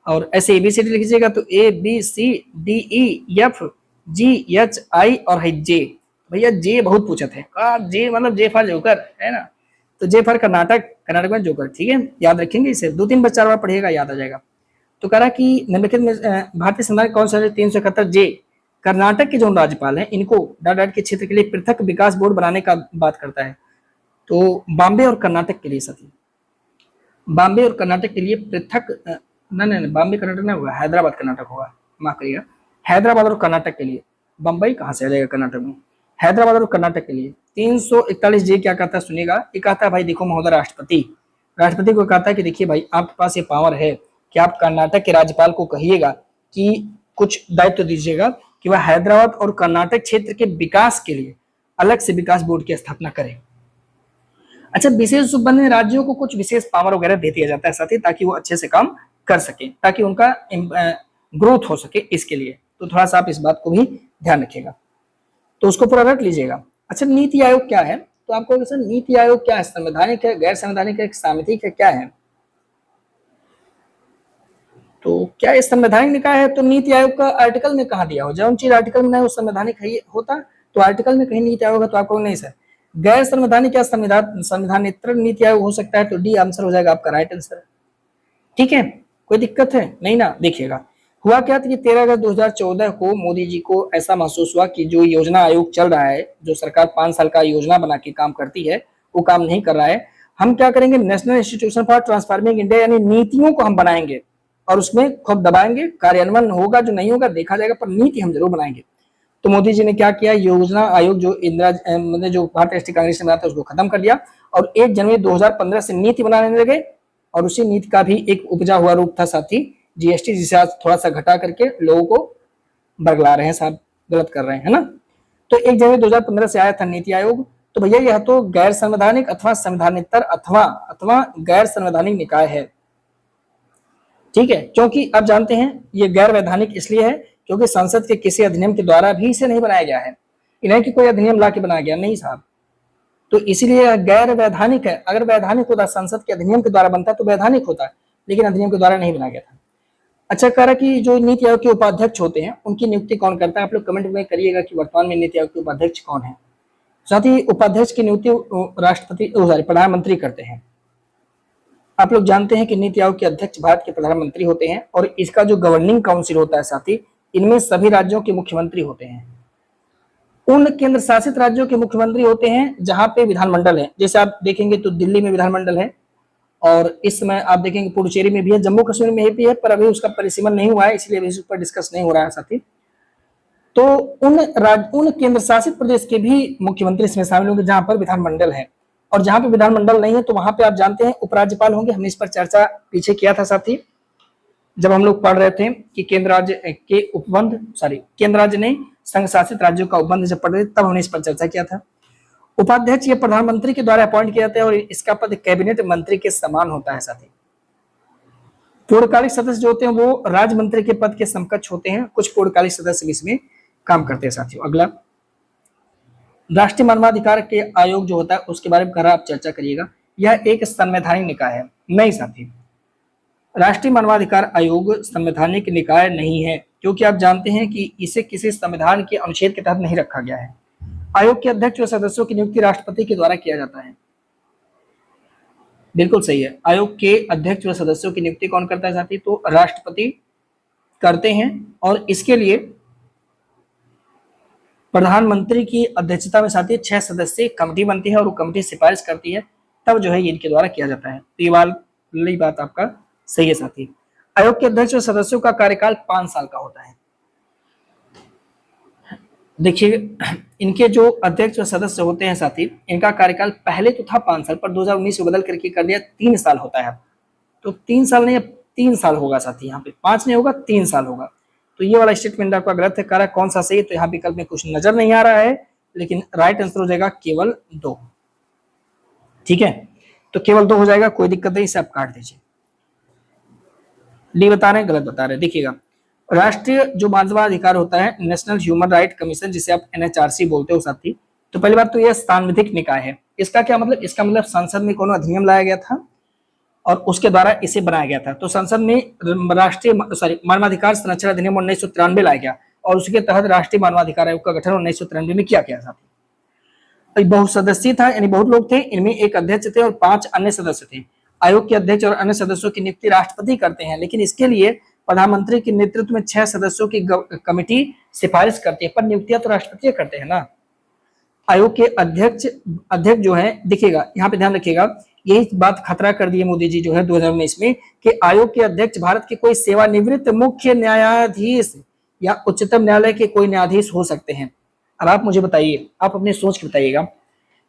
और ऐसे एबीसीडी लिखिएगा तो ABCDE FGHI और है जे। भैया जे बहुत पूछे थे, जे मतलब जे फॉर जोकर है ना, तो जे फॉर कर्नाटक, कर्नाटक में जोकर, ठीक है, याद रखेंगे इसे, 2-3 बार 4 बार पढ़िएगा, याद आ जाएगा। तो कह रहा कि निम्नलिखित में भारतीय संविधान कौन सा 371 जे कर्नाटक के जो राज्यपाल हैं इनको डाट के क्षेत्र के लिए पृथक विकास बोर्ड बनाने का बात करता है। तो बॉम्बे और कर्नाटक के लिए साथी, बॉम्बे और कर्नाटक के लिए पृथक, नहीं, बॉम्बे कर्नाटक नहीं होगा, हैदराबाद कर्नाटक होगा, माफ करिएगा, हैदराबाद और कर्नाटक के लिए। बम्बई कहाँ से आ जाएगा कर्नाटक में, हैदराबाद और कर्नाटक के लिए 341 जे क्या कहता है, सुनिएगा। ये कहता है भाई देखो महोदय राष्ट्रपति, राष्ट्रपति को कहता है कि देखिए भाई आपके पास ये पावर है कि आप कर्नाटक के राज्यपाल को कहिएगा कि कुछ दायित्व दीजिएगा कि वह हैदराबाद और कर्नाटक क्षेत्र के विकास के लिए अलग से विकास बोर्ड की स्थापना करें। अच्छा, विशेष बने राज्यों को कुछ विशेष पावर वगैरह दे दिया जाता है साथी, ताकि वो अच्छे से काम कर सके, ताकि उनका ग्रोथ हो सके, इसके लिए। तो थोड़ा सा आप इस बात को भी ध्यान रखिएगा, तो उसको पूरा रख लीजिएगा। अच्छा, नीति आयोग क्या है, तो आपको सर नीति आयोग क्या है, संवैधानिक है, गैर संवैधानिक है, सामितिक है, क्या है। तो क्या ये संवैधानिक निकाय है, तो नीति आयोग का आर्टिकल में कहा दिया हो, जो चीज आर्टिकल में नहीं वो संवैधानिक है होता, तो आर्टिकल में कहीं नीति आयोग है, तो आपको नहीं सर। गैर संवैधानिक या संविधानेतर नीति आयोग हो सकता है, तो डी आंसर हो जाएगा आपका राइट आंसर, ठीक है। कोई दिक्कत है नहीं ना, देखिएगा हुआ क्या था कि 13 अगस्त 2014 को मोदी जी को ऐसा महसूस हुआ कि जो योजना आयोग चल रहा है, जो सरकार 5 साल का योजना बना के काम करती है, वो काम नहीं कर रहा है। हम क्या करेंगे, national institution for transforming India, यानी नीतियों को हम बनाएंगे और उसमें खूब दबाएंगे, कार्यान्वयन होगा जो नहीं होगा देखा जाएगा, पर नीति हम जरूर बनाएंगे। तो मोदी जी ने क्या किया, योजना आयोग जो इंदिरा मतलब जो भारतीय राष्ट्रीय कांग्रेस ने बनाया था उसको खत्म कर दिया और 1 जनवरी 2015 से नीति बनाने लगे। और उसी नीति का भी एक उपजा हुआ रूप था साथी जीएसटी, जिसे आज थोड़ा सा घटा करके लोगों को बरगला रहे हैं, साहब गलत कर रहे हैं, है ना। तो 1 जनवरी 2015 से आया था नीति आयोग। तो भैया यह तो गैर संवैधानिक अथवा संवैधानितर अथवा गैर संवैधानिक निकाय है, ठीक है। क्योंकि आप जानते हैं ये गैर वैधानिक इसलिए है क्योंकि संसद के किसी अधिनियम के द्वारा भी इसे नहीं बनाया गया है, इन्हें कि कोई अधिनियम ला के बनाया गया नहीं साहब, तो इसीलिए गैर वैधानिक है। अगर वैधानिक होता, संसद के अधिनियम के द्वारा बनता तो वैधानिक होता, लेकिन अधिनियम के द्वारा नहीं बनाया गया था। अच्छा, कह रहा कि जो नीति आयोग के उपाध्यक्ष होते हैं उनकी नियुक्ति कौन करता है, आप लोग कमेंट में करिएगा कि वर्तमान में नीति आयोग के उपाध्यक्ष कौन है। साथ ही उपाध्यक्ष की नियुक्ति राष्ट्रपति प्रधानमंत्री करते हैं। आप लोग जानते हैं कि नीति आयोग के अध्यक्ष भारत के प्रधानमंत्री होते हैं और इसका जो गवर्निंग काउंसिल होता है साथी, इनमें सभी राज्यों के मुख्यमंत्री होते हैं। उन केंद्र शासित राज्यों के मुख्यमंत्री होते हैं जहां पे विधानमंडल है, जैसे आप देखेंगे तो दिल्ली में विधानमंडल है, और इस समय आप देखेंगे पुडुचेरी में भी है, जम्मू कश्मीर में भी है, पर अभी उसका परिसीमन नहीं हुआ है, इसलिए इस पर डिस्कस नहीं हो रहा है साथी। तो उन केंद्र शासित प्रदेश के भी मुख्यमंत्री इसमें शामिल होंगे जहां पर विधानमंडल है, और जहां पे विधानमंडल नहीं है तो वहां पे आप जानते हैं उपराज्यपाल होंगे। हमने इस पर चर्चा पीछे किया था साथी, जब हम लोग पढ़ रहे थे कि केंद्र राज्य के उपबंध, केंद्र राज्य ने संघ शासित राज्यों का उपबंध जब पढ़ रहे थे तब हमने इस पर चर्चा किया था। उपाध्यक्ष ये प्रधानमंत्री के द्वारा अपॉइंट किया जाता है और इसका पद कैबिनेट मंत्री के समान होता है साथी। पूर्णकालिक सदस्य जो होते हैं वो राज्य मंत्री के पद के समकक्ष होते हैं, कुछ पूर्णकालिक सदस्य भी इसमें काम करते हैं साथियों। अगला, राष्ट्रीय मानवाधिकार के आयोग जो होता है उसके बारे में कह रहा आप चर्चा करिएगा। यह एक संवैधानिक निकाय है, नहीं साथी, राष्ट्रीय मानवाधिकार आयोग संवैधानिक निकाय नहीं है, क्योंकि आप जानते हैं कि इसे किसी संविधान के अनुच्छेद के तहत नहीं रखा गया है। आयोग के अध्यक्ष और सदस्यों की नियुक्ति राष्ट्रपति के द्वारा किया जाता है, बिल्कुल सही है। आयोग के अध्यक्ष व सदस्यों की नियुक्ति कौन करता है साथी, तो राष्ट्रपति करते हैं, और इसके लिए प्रधानमंत्री की अध्यक्षता में साथी 6 सदस्यीय कमेटी बनती है और वो कमेटी सिफारिश करती है, तब जो है इनके द्वारा किया जाता है। तो ये वाली बात आपका सही है साथी। आयोग के अध्यक्ष और सदस्यों का कार्यकाल 5 साल का होता है। देखिए, इनके जो अध्यक्ष और सदस्य होते हैं साथी, इनका कार्यकाल पहले तो था 5 साल, पर 2019 में बदल करके कर दिया 3 साल होता है। तो 3 साल नहीं, अब 3 साल होगा साथी, यहाँ पे 5 नहीं होगा, 3 साल होगा। तो ये वाला स्टेटमेंट आपका गलत है। कार्य कौन सा सही है, तो यहाँ विकल्प में कुछ नजर नहीं आ रहा है, लेकिन राइट आंसर हो जाएगा केवल 2। ठीक है, तो केवल 2 हो जाएगा, कोई दिक्कत नहीं, इसे आप काट दीजिए। डी बता रहे हैं, गलत बता रहे हैं। देखिएगा, राष्ट्रीय जो मानवाधिकार होता है, नेशनल ह्यूमन राइट कमीशन, जिसे आप एनएचआरसी बोलते हो साथी, तो पहली बात तो यह सांविधिक निकाय है। इसका क्या मतलब, इसका मतलब संसद में कोनो अधिनियम लाया गया था और उसके द्वारा इसे बनाया गया था। तो संसद में राष्ट्रीय मानवाधिकार संरक्षण अधिनियम 1993 लाया गया और उसके तहत राष्ट्रीय मानवाधिकार आयोग का गठन 1993 में किया गया था। बहुसदस्यीय था, यानी बहुत लोग थे, इनमें एक अध्यक्ष थे और 5 अन्य सदस्य थे। आयोग के अध्यक्ष और अन्य सदस्यों की नियुक्ति राष्ट्रपति करते हैं, लेकिन इसके लिए प्रधानमंत्री के नेतृत्व में 6 सदस्यों की कमेटी सिफारिश करती है, पर नियुक्तियां तो राष्ट्रपति करते हैं ना। आयोग के अध्यक्ष जो है, देखिएगा यहाँ पे ध्यान रखिएगा, यही बात खतरा कर दी है मोदी जी जो है 2019 में, कि आयोग के अध्यक्ष भारत के कोई सेवानिवृत्त मुख्य न्यायाधीश या उच्चतम न्यायालय के कोई न्यायाधीश हो सकते हैं। अब आप मुझे बताइए, आप अपने सोच के बताइएगा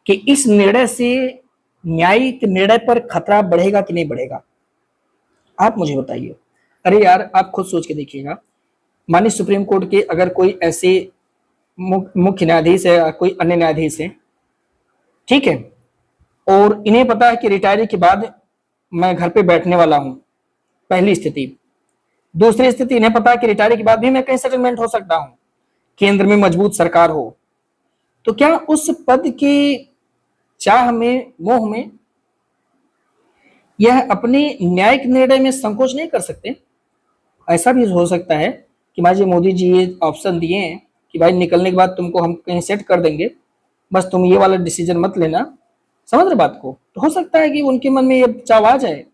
कि इस निर्णय से न्यायिक निर्णय पर खतरा बढ़ेगा कि नहीं बढ़ेगा, आप मुझे बताइए। अरे यार, आप खुद सोच के देखिएगा, मानिए सुप्रीम कोर्ट के अगर कोई ऐसे मुख्य न्यायाधीश है या कोई अन्य न्यायाधीश है, ठीक है, और इन्हें पता है कि रिटायरी के बाद मैं घर पे बैठने वाला हूं, पहली स्थिति। दूसरी स्थिति, इन्हें पता है कि रिटायरी के बाद भी मैं कहीं सेटलमेंट हो सकता हूं, केंद्र में मजबूत सरकार हो, तो क्या उस पद की चाह में, मोह में, यह अपने न्यायिक निर्णय में संकोच नहीं कर सकते? ऐसा भी हो सकता है कि मान लीजिए मोदी जी ये ऑप्शन दिए हैं कि भाई निकलने के बाद तुमको हम कहीं सेट कर देंगे, बस तुम ये वाला डिसीजन मत लेना, समझ रहे बात को। तो हो सकता है कि उनके मन में ये चाव आ जाए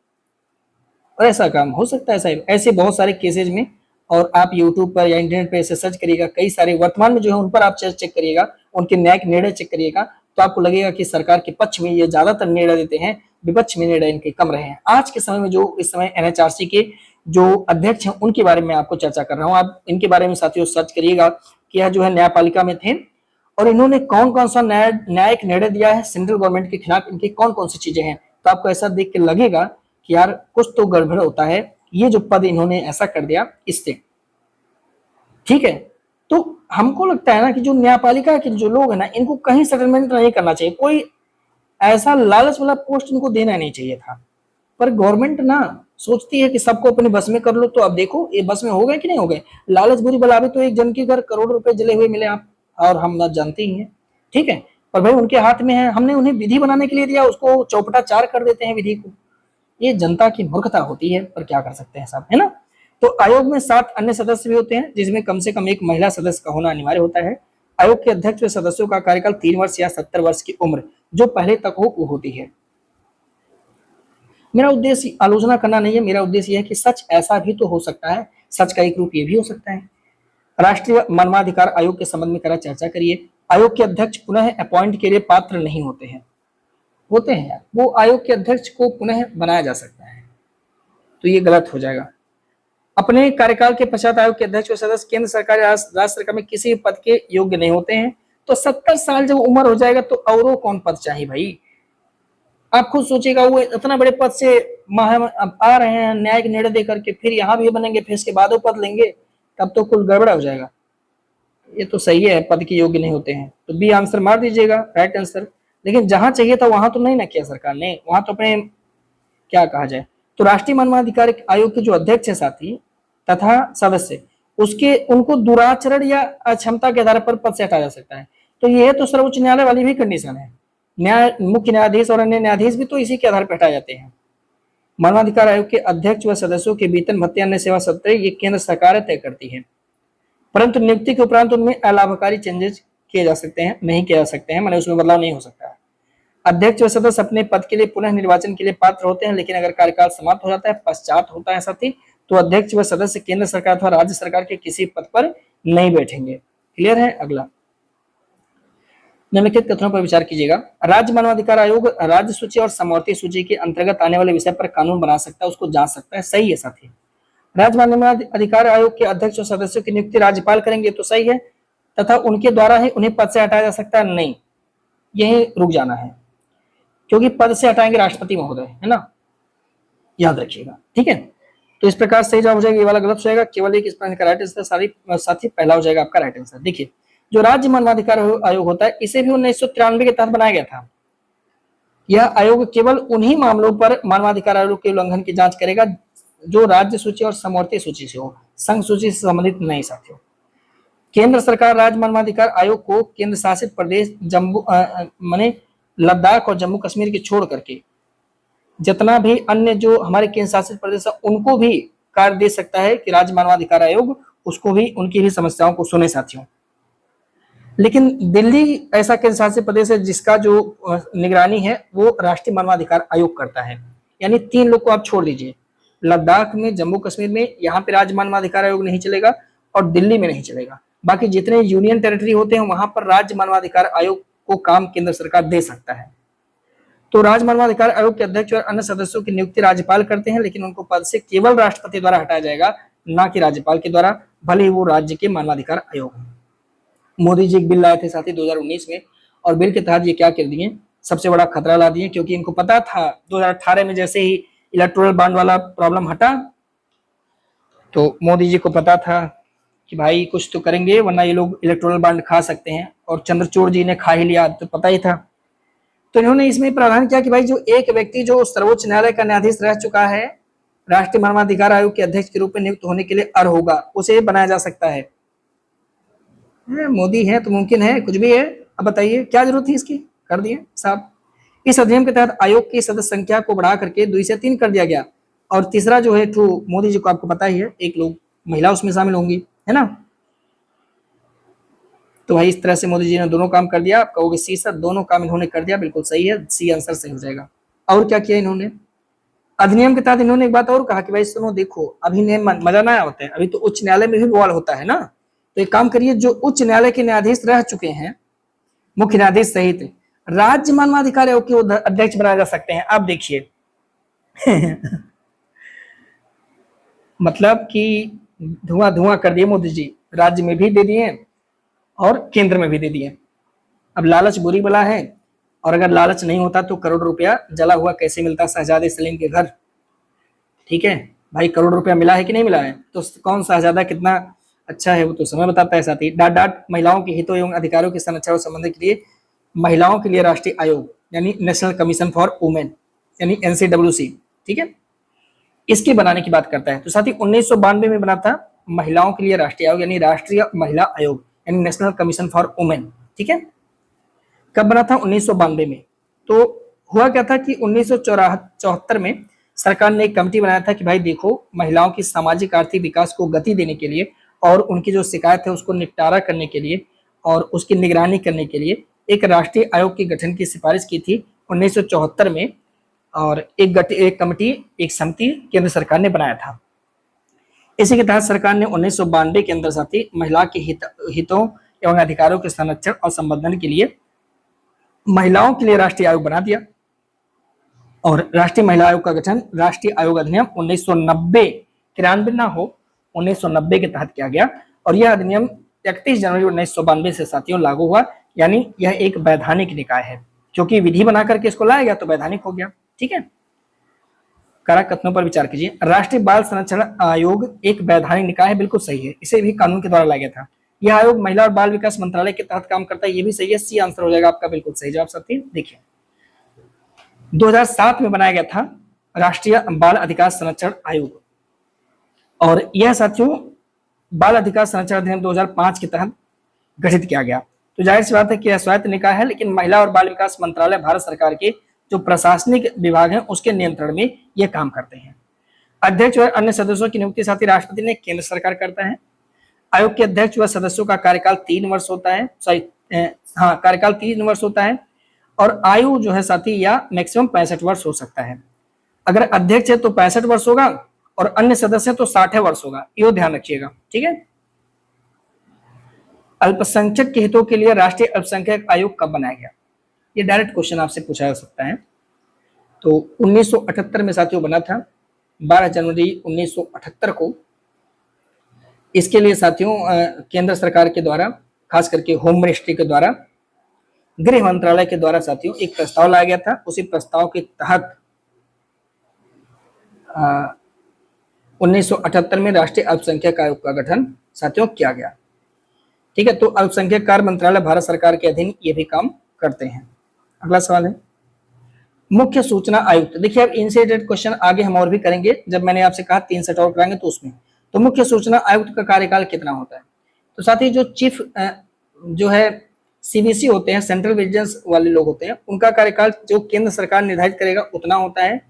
और ऐसा काम हो सकता है। ऐसे बहुत सारे केसेज में, और आप यूट्यूब पर या इंटरनेट पर ऐसे सर्च करिएगा, कई सारे वर्तमान में जो है उन पर आप चेक करिएगा, उनके न्यायिक निर्णय चेक करिएगा, तो आपको लगेगा कि सरकार के पक्ष में ये ज्यादातर निर्णय देते हैं, विपक्ष में निर्णय इनके कम रहे हैं। आज के समय में जो इस समय एनएचआरसी के जो अध्यक्ष हैं उनके बारे में आपको चर्चा कर रहा हूँ। आप इनके बारे में साथियों सर्च करिएगा कि यह जो है न्यायपालिका में थे और इन्होंने कौन कौन सा न्यायिक निर्णय दिया है सेंट्रल गवर्नमेंट के खिलाफ, इनकी कौन कौन सी चीजें हैं। तो आपको ऐसा देख के लगेगा कि यार कुछ तो गड़बड़ होता है, ये जो पद इन्होंने ऐसा कर दिया इससे। ठीक है, तो हमको लगता है ना कि जो न्यायपालिका के जो लोग हैं ना, इनको कहीं सेटलमेंट नहीं करना चाहिए, कोई ऐसा लालच वाला पोस्ट इनको देना नहीं चाहिए था। पर गवर्नमेंट ना सोचती है कि सबको अपने बस में कर लो, तो अब देखो ये बस में हो गए कि नहीं हो गए। लालच बुरी बला भी, तो एक जन के घर करोड़ रुपए जले हुए मिले आप और हम ना जानते ही हैं। ठीक है, पर भाई उनके हाथ में है, हमने उन्हें विधि बनाने के लिए दिया, उसको चौपटा चार कर देते हैं विधि को। ये जनता की मूर्खता होती है, पर क्या कर सकते हैं साहब, है ना। तो आयोग में 7 अन्य सदस्य भी होते हैं, जिसमें कम से कम एक महिला सदस्य का होना अनिवार्य होता है। आयोग के अध्यक्ष व सदस्यों का कार्यकाल 3 वर्ष या 70 वर्ष की उम्र जो पहले तक हो वो होती है। मेरा उद्देश्य आलोचना करना नहीं है, मेरा उद्देश्य यह है कि सच ऐसा भी तो हो सकता है, सच का एक रूप ये भी हो सकता है। राष्ट्रीय मानवाधिकार आयोग के संबंध में करा चर्चा करिए। आयोग के अध्यक्ष पुनः अपॉइंट के लिए पात्र नहीं होते हैं, होते हैं यार, वो आयोग के अध्यक्ष को पुनः बनाया जा सकता है, तो ये गलत हो जाएगा। अपने कार्यकाल के पश्चात आयोग के अध्यक्ष व सदस्य केंद्र सरकार या राज्य सरकार में किसी पद के योग्य नहीं होते हैं। तो 70 साल जब उम्र हो जाएगा तो और कौन पद चाहिए भाई। आप खुद सोचिएगा, वो इतना बड़े पद से आ रहे हैं न्यायिक निर्णय देकर के, फिर यहाँ भी बनेंगे, फिर इसके बाद वो पद लेंगे, तब तो कुल गड़बड़ा हो जाएगा। ये तो सही है, पद के योग्य नहीं होते हैं, तो बी आंसर मार दीजिएगा, राइट आंसर। लेकिन जहां चाहिए था वहां तो नहीं ना किया सरकार ने, वहां तो अपने क्या कहा जाए। तो राष्ट्रीय मानवाधिकार आयोग के जो अध्यक्ष है साथी तथा सदस्य, उसके उनको दुराचरण या अक्षमता के आधार पर पद से हटाया जा सकता है। तो यह तो सर्वोच्च न्यायालय वाली भी कंडीशन है, मुख्य न्यायाधीश और अन्य न्यायाधीश भी तो इसी के आधार पर हटाए जाते हैं। मानवाधिकार आयोग के अध्यक्ष व सदस्यों के वेतन भत्ते अन्य सेवा सत्र ये केंद्र सरकार तय करती है, परंतु नियुक्ति के उपरांत उनमें अलाभकारी चेंजेस किए जा सकते हैं, नहीं किए जा सकते हैं, माने उसमें बदलाव नहीं हो सकता है। अध्यक्ष व सदस्य अपने पद के लिए पुनः निर्वाचन के लिए पात्र होते हैं, लेकिन अगर कार्यकाल समाप्त हो जाता है, पश्चात होता है साथी, तो अध्यक्ष व सदस्य केंद्र सरकार अथवा राज्य सरकार के किसी पद पर नहीं बैठेंगे। क्लियर है। अगला, निम्नलिखित कथनों पर विचार कीजिएगा। राज्य मानवाधिकार आयोग राज्य सूची और समवर्ती सूची के अंतर्गत आने वाले विषय पर कानून बना सकता है, उसको जांच सकता है, सही है साथी। राज्य मानवाधिकार आयोग के अध्यक्ष और सदस्यों की नियुक्ति राज्यपाल करेंगे, तो सही है। तथा उनके द्वारा ही उन्हें पद से हटाया जा सकता है, नहीं, यही रुक जाना है, क्योंकि पद से हटाएंगे राष्ट्रपति महोदय, है ना, याद रखिएगा, ठीक है। तो इस प्रकार सही जवाब हो जाएगा, ये वाला गलत हो जाएगा, केवल एक इस प्रश्न का राइट आंसर, साथ ही पहला हो जाएगा आपका राइट आंसर। देखिए, जो राज्य मानवाधिकार आयोग होता है, इसे भी 1993 के तहत बनाया गया था। यह आयोग केवल उन्हीं मामलों पर मानवाधिकार आयोग के उल्लंघन की जांच करेगा जो राज्य सूची और समवर्ती सूची से हो, संघ सूची से संबंधित नहीं साथियों। केंद्र सरकार राज्य मानवाधिकार आयोग को केंद्र शासित प्रदेश जम्मू माने लद्दाख और जम्मू कश्मीर की छोड़ करके जितना भी अन्य जो हमारे केंद्र शासित प्रदेश है उनको भी कार्य दे सकता है कि राज्य मानवाधिकार आयोग उसको भी उनकी भी समस्याओं को सुने साथियों। लेकिन दिल्ली ऐसा केंद्र शासित प्रदेश है जिसका जो निगरानी है वो राष्ट्रीय मानवाधिकार आयोग करता है। यानी 3 लोग को आप छोड़ दीजिए, लद्दाख में, जम्मू कश्मीर में, यहाँ पे राज्य मानवाधिकार आयोग नहीं चलेगा और दिल्ली में नहीं चलेगा। बाकी जितने यूनियन टेरिटरी होते हैं वहां पर राज्य मानवाधिकार आयोग को काम केंद्र सरकार दे सकता है। तो राज्य मानवाधिकार आयोग के अध्यक्ष और अन्य सदस्यों की नियुक्ति राज्यपाल करते हैं, लेकिन उनको पद से केवल राष्ट्रपति द्वारा हटाया जाएगा, ना कि राज्यपाल के द्वारा, भले ही वो राज्य के मानवाधिकार आयोग हो। मोदी जी एक बिल लाए थे साथी 2019 में, और बिल के तहत ये क्या कर दिए, सबसे बड़ा खतरा ला दिए, क्योंकि इनको पता था 2018 में जैसे ही इलेक्टोरल बॉन्ड वाला प्रॉब्लम हटा तो मोदी जी को पता था कि भाई कुछ तो करेंगे वरना ये लोग इलेक्टोरल बॉन्ड खा सकते हैं, और चंद्रचूड़ जी ने खा ही लिया तो पता ही था। तो इन्होंने इसमें प्रावधान किया कि भाई जो एक व्यक्ति जो सर्वोच्च न्यायालय का न्यायाधीश रह चुका है, राष्ट्रीय मानवाधिकार आयोग के अध्यक्ष के रूप में नियुक्त होने के लिए अर्ह होगा, उसे बनाया जा सकता है। मोदी है तो मुमकिन है, कुछ भी है। अब बताइए क्या जरूरत थी इसकी, कर दिए साहब। इस अधिनियम के तहत आयोग की सदस्य संख्या को बढ़ा करके 2 से 3 कर दिया गया, और तीसरा जो है थ्रू मोदी जी को आपको पता ही है, एक लोग महिला उसमें शामिल होंगी, है ना। तो भाई इस तरह से मोदी जी ने दोनों काम कर दिया। आप कहोगे सी सर दोनों काम इन्होंने कर दिया, बिल्कुल सही है, सी आंसर सही हो जाएगा। और क्या किया इन्होंने, अधिनियम के तहत इन्होंने एक बात और कहा कि भाई सुनो देखो, अभी मजा ना होता है, अभी तो उच्च न्यायालय में भी बवाल होता है ना, तो एक काम करिए, जो उच्च न्यायालय के न्यायाधीश रह चुके हैं, मुख्य न्यायाधीश सहित, राज्य मानवाधिकार आयोग के अध्यक्ष बनाए जा सकते हैं। अब देखिए मतलब कि धुआं धुआं कर दिए मोदी जी, राज्य में भी दे दिए और केंद्र में भी दे दिए। अब लालच बुरी बला है, और अगर लालच नहीं होता तो करोड़ रुपया जला हुआ कैसे मिलता शहजादे सलीम के घर, ठीक है भाई, करोड़ रुपया मिला है कि नहीं मिला है, तो कौन शहजादा कितना अच्छा है वो तो समय बताता है साथी। डाट डाट महिलाओं के हितों एवं अधिकारों के संरक्षण और संबंध के लिए महिलाओं के लिए राष्ट्रीय आयोग यानी नेशनल कमीशन फॉर वुमेन यानी NCWC, ठीक है, इसके बनाने की बात करता है। तो साथी 1992 में बना था महिलाओं के लिए राष्ट्रीय आयोग यानी राष्ट्रीय महिला आयोग यानी नेशनल कमीशन फॉर वुमेन, ठीक है। कब बना था, 1992 में। तो हुआ क्या था कि 1974 में सरकार ने एक कमेटी बनाया था कि भाई देखो, महिलाओं की सामाजिक आर्थिक विकास को गति देने के लिए और उनकी जो शिकायत है उसको निपटारा करने के लिए और उसकी निगरानी करने के लिए एक राष्ट्रीय आयोग के गठन की सिफारिश की थी 1974 में, और एक कमेटी, एक समिति केंद्र सरकार ने बनाया था। इसी के तहत सरकार ने 1992 के अंदर साथी महिला के हितों एवं अधिकारों के संरक्षण और संवर्धन के लिए महिलाओं के लिए राष्ट्रीय आयोग बना दिया, और राष्ट्रीय महिला आयोग का गठन राष्ट्रीय आयोग अधिनियम 1990 93 ना हो 1990 के तहत किया गया, और यह अधिनियम 31 जनवरी 1992 से साथियों लागू हुआ। यानी यह एक वैधानिक निकाय है, क्योंकि विधि बना करके इसको लाया गया तो वैधानिक हो गया, ठीक है। कारक कथनों पर विचार कीजिए। राष्ट्रीय बाल संरक्षण आयोग एक वैधानिक निकाय है, बिल्कुल सही है, इसे भी कानून के द्वारा लाया गया था। यह आयोग महिला और बाल विकास मंत्रालय के तहत काम करता है, ये भी सही है, सी आंसर हो जाएगा आपका, बिल्कुल सही जवाब साथी। देखिए 2007 में बनाया गया था राष्ट्रीय बाल अधिकार संरक्षण आयोग, और यह साथियों बाल अधिकार संरक्षण अधिनियम 2005 के तहत गठित किया गया। तो जाहिर सी बात है कि यह स्वायत्त निकाय है, लेकिन महिला और बाल विकास मंत्रालय भारत सरकार के जो प्रशासनिक विभाग हैं उसके नियंत्रण में यह काम करते हैं। अध्यक्ष और अन्य सदस्यों की नियुक्ति साथी राष्ट्रपति ने केंद्र सरकार करता है। आयोग के अध्यक्ष व सदस्यों का कार्यकाल 3 वर्ष होता है, कार्यकाल 3 वर्ष होता है, और आयु जो है साथी या मैक्सिमम 65 वर्ष हो सकता है। अगर अध्यक्ष है तो 65 वर्ष होगा और अन्य सदस्य तो 60 वर्ष होगा, ये ध्यान रखिएगा, ठीक है। अल्पसंख्यक के हितों के लिए राष्ट्रीय अल्पसंख्यक आयोग कब बनाया गया, ये डायरेक्ट क्वेश्चन आपसे पूछा जा सकता है। तो 1978 में साथियों बना था, 12 जनवरी 1978 को। इसके लिए साथियों केंद्र सरकार के द्वारा खास करके होम मिनिस्ट्री के द्वारा, गृह मंत्रालय के द्वारा साथियों एक प्रस्ताव लाया गया था। उसी प्रस्ताव के तहत 1978 में राष्ट्रीय अल्पसंख्यक आयोग का गठन साथियों किया गया। ठीक है, तो अल्पसंख्यक कार्य मंत्रालय भारत सरकार के अधीन ये भी काम करते हैं। अगला सवाल है मुख्य सूचना आयुक्त। देखिए अब इनसे रिलेटेड क्वेश्चन आगे हम और भी करेंगे, जब मैंने आपसे कहा 3 सेट और कराएंगे तो उसमें। तो मुख्य सूचना आयुक्त का कार्यकाल कितना होता है? तो साथ ही जो चीफ जो है सीबीसी होते हैं, सेंट्रल विजिलेंस वाले लोग होते हैं, उनका कार्यकाल जो केंद्र सरकार निर्धारित करेगा उतना होता है,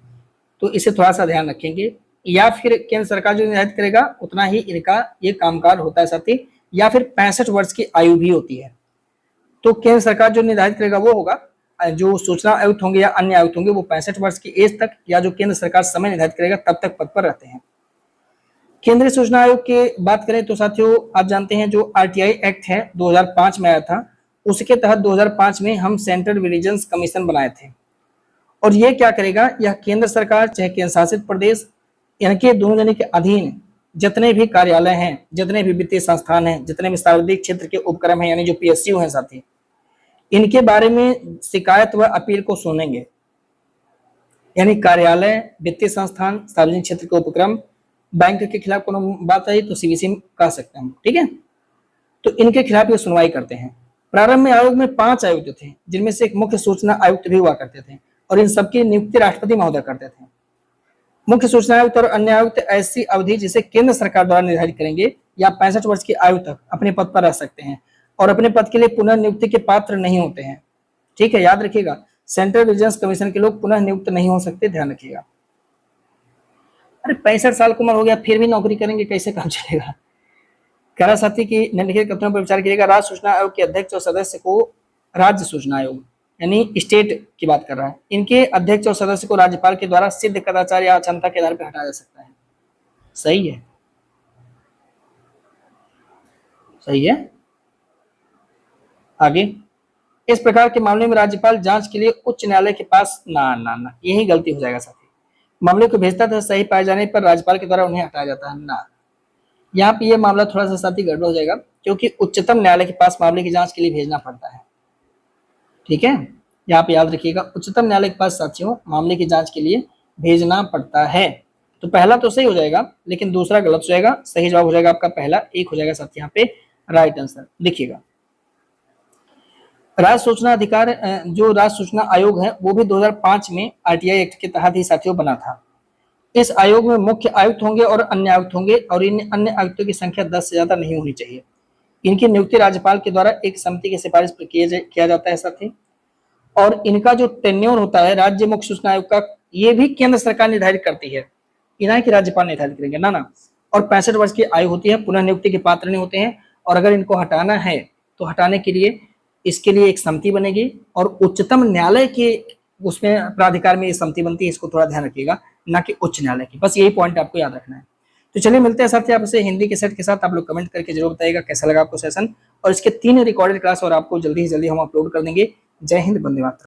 तो इसे थोड़ा सा ध्यान रखेंगे। या फिर केंद्र सरकार जो निर्धारित करेगा उतना ही इनका ये कामकाज होता है साथी, या फिर 65 वर्ष की आयु भी होती है। तो केंद्र सरकार जो निर्धारित करेगा वो होगा, जो सूचना आयुक्त होंगे या अन्य आयुक्त होंगे वो 65 वर्ष की एज तक, या जो केंद्र सरकार समय निर्धारित करेगा तब तक पद पर रहते हैं। केंद्रीय सूचना आयोग की बात करें तो साथियों आप जानते हैं जो आरटीआई एक्ट है 2005 में आया था, उसके तहत 2005 में हम सेंट्रल विजिलेंस कमीशन बनाए थे। और ये क्या करेगा, यह केंद्र सरकार चाहे केंद्र शासित प्रदेश, इनके दोनों जने के अधीन जितने भी कार्यालय हैं, जितने भी वित्तीय संस्थान हैं, जितने भी सार्वजनिक क्षेत्र के उपक्रम हैं यानी जो पीएसयू हैं साथी, इनके बारे में शिकायत व अपील को सुनेंगे। यानी कार्यालय, वित्तीय संस्थान, सार्वजनिक क्षेत्र के उपक्रम, बैंक के खिलाफ कोनो बात आई तो सीबीसी कह सकते हैं, ठीक है। तो इनके खिलाफ ये सुनवाई करते हैं। प्रारंभ में आयोग में 5 आयुक्त थे, जिनमें से एक मुख्य सूचना आयुक्त भी हुआ करते थे, और इन सबकी नियुक्ति राष्ट्रपति महोदय करते थे। मुख्य सूचना आयुक्त और अन्य आयुक्त ऐसी अवधि जिसे केंद्र सरकार द्वारा निर्धारित करेंगे या 65 वर्ष की आयु तक अपने पद पर रह सकते हैं, और अपने पद के लिए पुनः नियुक्ति के पात्र नहीं होते हैं। ठीक है, याद रखिएगा, सेंट्रल विजिलेंस कमीशन के लोग पुनः नियुक्त नहीं हो सकते, ध्यान रखिएगा। अरे 65 साल की उम्र हो गया फिर भी नौकरी करेंगे, कैसे काम चलेगा। कह रहा साथी कि निम्नलिखित कथनों पर विचार कीजिएगा। राज्य सूचना आयोग के अध्यक्ष और सदस्य को राज्य सूचना आयोग यानी स्टेट की बात कर रहा है, इनके अध्यक्ष और सदस्य को राज्यपाल के द्वारा सिद्ध कदाचार या अक्षमता के आधार पर हटाया जा सकता है। सही है, सही है। आगे, इस प्रकार के मामले में राज्यपाल जांच के लिए उच्च न्यायालय के पास ना यही गलती हो जाएगा साथी। मामले को भेजता था, सही पाए जाने पर राज्यपाल के द्वारा उन्हें हटाया जाता है ना। यहाँ पे ये मामला थोड़ा सा साथी गड़बड़ हो जाएगा, क्योंकि उच्चतम न्यायालय के पास मामले की जांच के लिए भेजना पड़ता है। ठीक है, यहाँ पे याद रखिएगा, उच्चतम न्यायालय के पास साथियों मामले की जांच के लिए भेजना पड़ता है। तो पहला तो सही हो जाएगा, लेकिन दूसरा गलत हो जाएगा। सही जवाब हो जाएगा आपका पहला, 1 हो जाएगा साथी यहाँ पे राइट आंसर। देखिएगा, राज्य सूचना अधिकार जो राज्य सूचना आयोग है वो भी 2005 में आरटीआई एक्ट के तहत ही साथियों बना था। इस आयोग में मुख्य आयुक्त होंगे और अन्य आयुक्त होंगे, और इन अन्य आयुक्तों की संख्या 10 से ज्यादा नहीं होनी चाहिए। इनकी नियुक्ति राज्यपाल के द्वारा एक समिति की सिफारिश पर किया जाता है साथी। और इनका जो टेन्योर होता है राज्य मुख्य सूचना आयोग का, ये भी केंद्र सरकार निर्धारित करती है, इना की राज्यपाल निर्धारित करेंगे ना। और 65 वर्ष की आयु होती है, पुनः नियुक्ति के पात्र नहीं होते हैं। और अगर इनको हटाना है तो हटाने के लिए इसके लिए एक समिति बनेगी, और उच्चतम न्यायालय के उसमें प्राधिकार में ये समिति बनती है। इसको थोड़ा ध्यान रखिएगा, ना कि उच्च न्यायालय की। बस यही पॉइंट आपको याद रखना है। तो चलिए मिलते हैं साथी आपसे हिंदी के सेट के साथ। आप लोग कमेंट करके जरूर बताइएगा कैसा लगा आपको सेशन, और इसके 3 रिकॉर्डेड क्लास और आपको जल्दी से जल्दी हम अपलोड कर देंगे। जय हिंद, वंदे मातरम।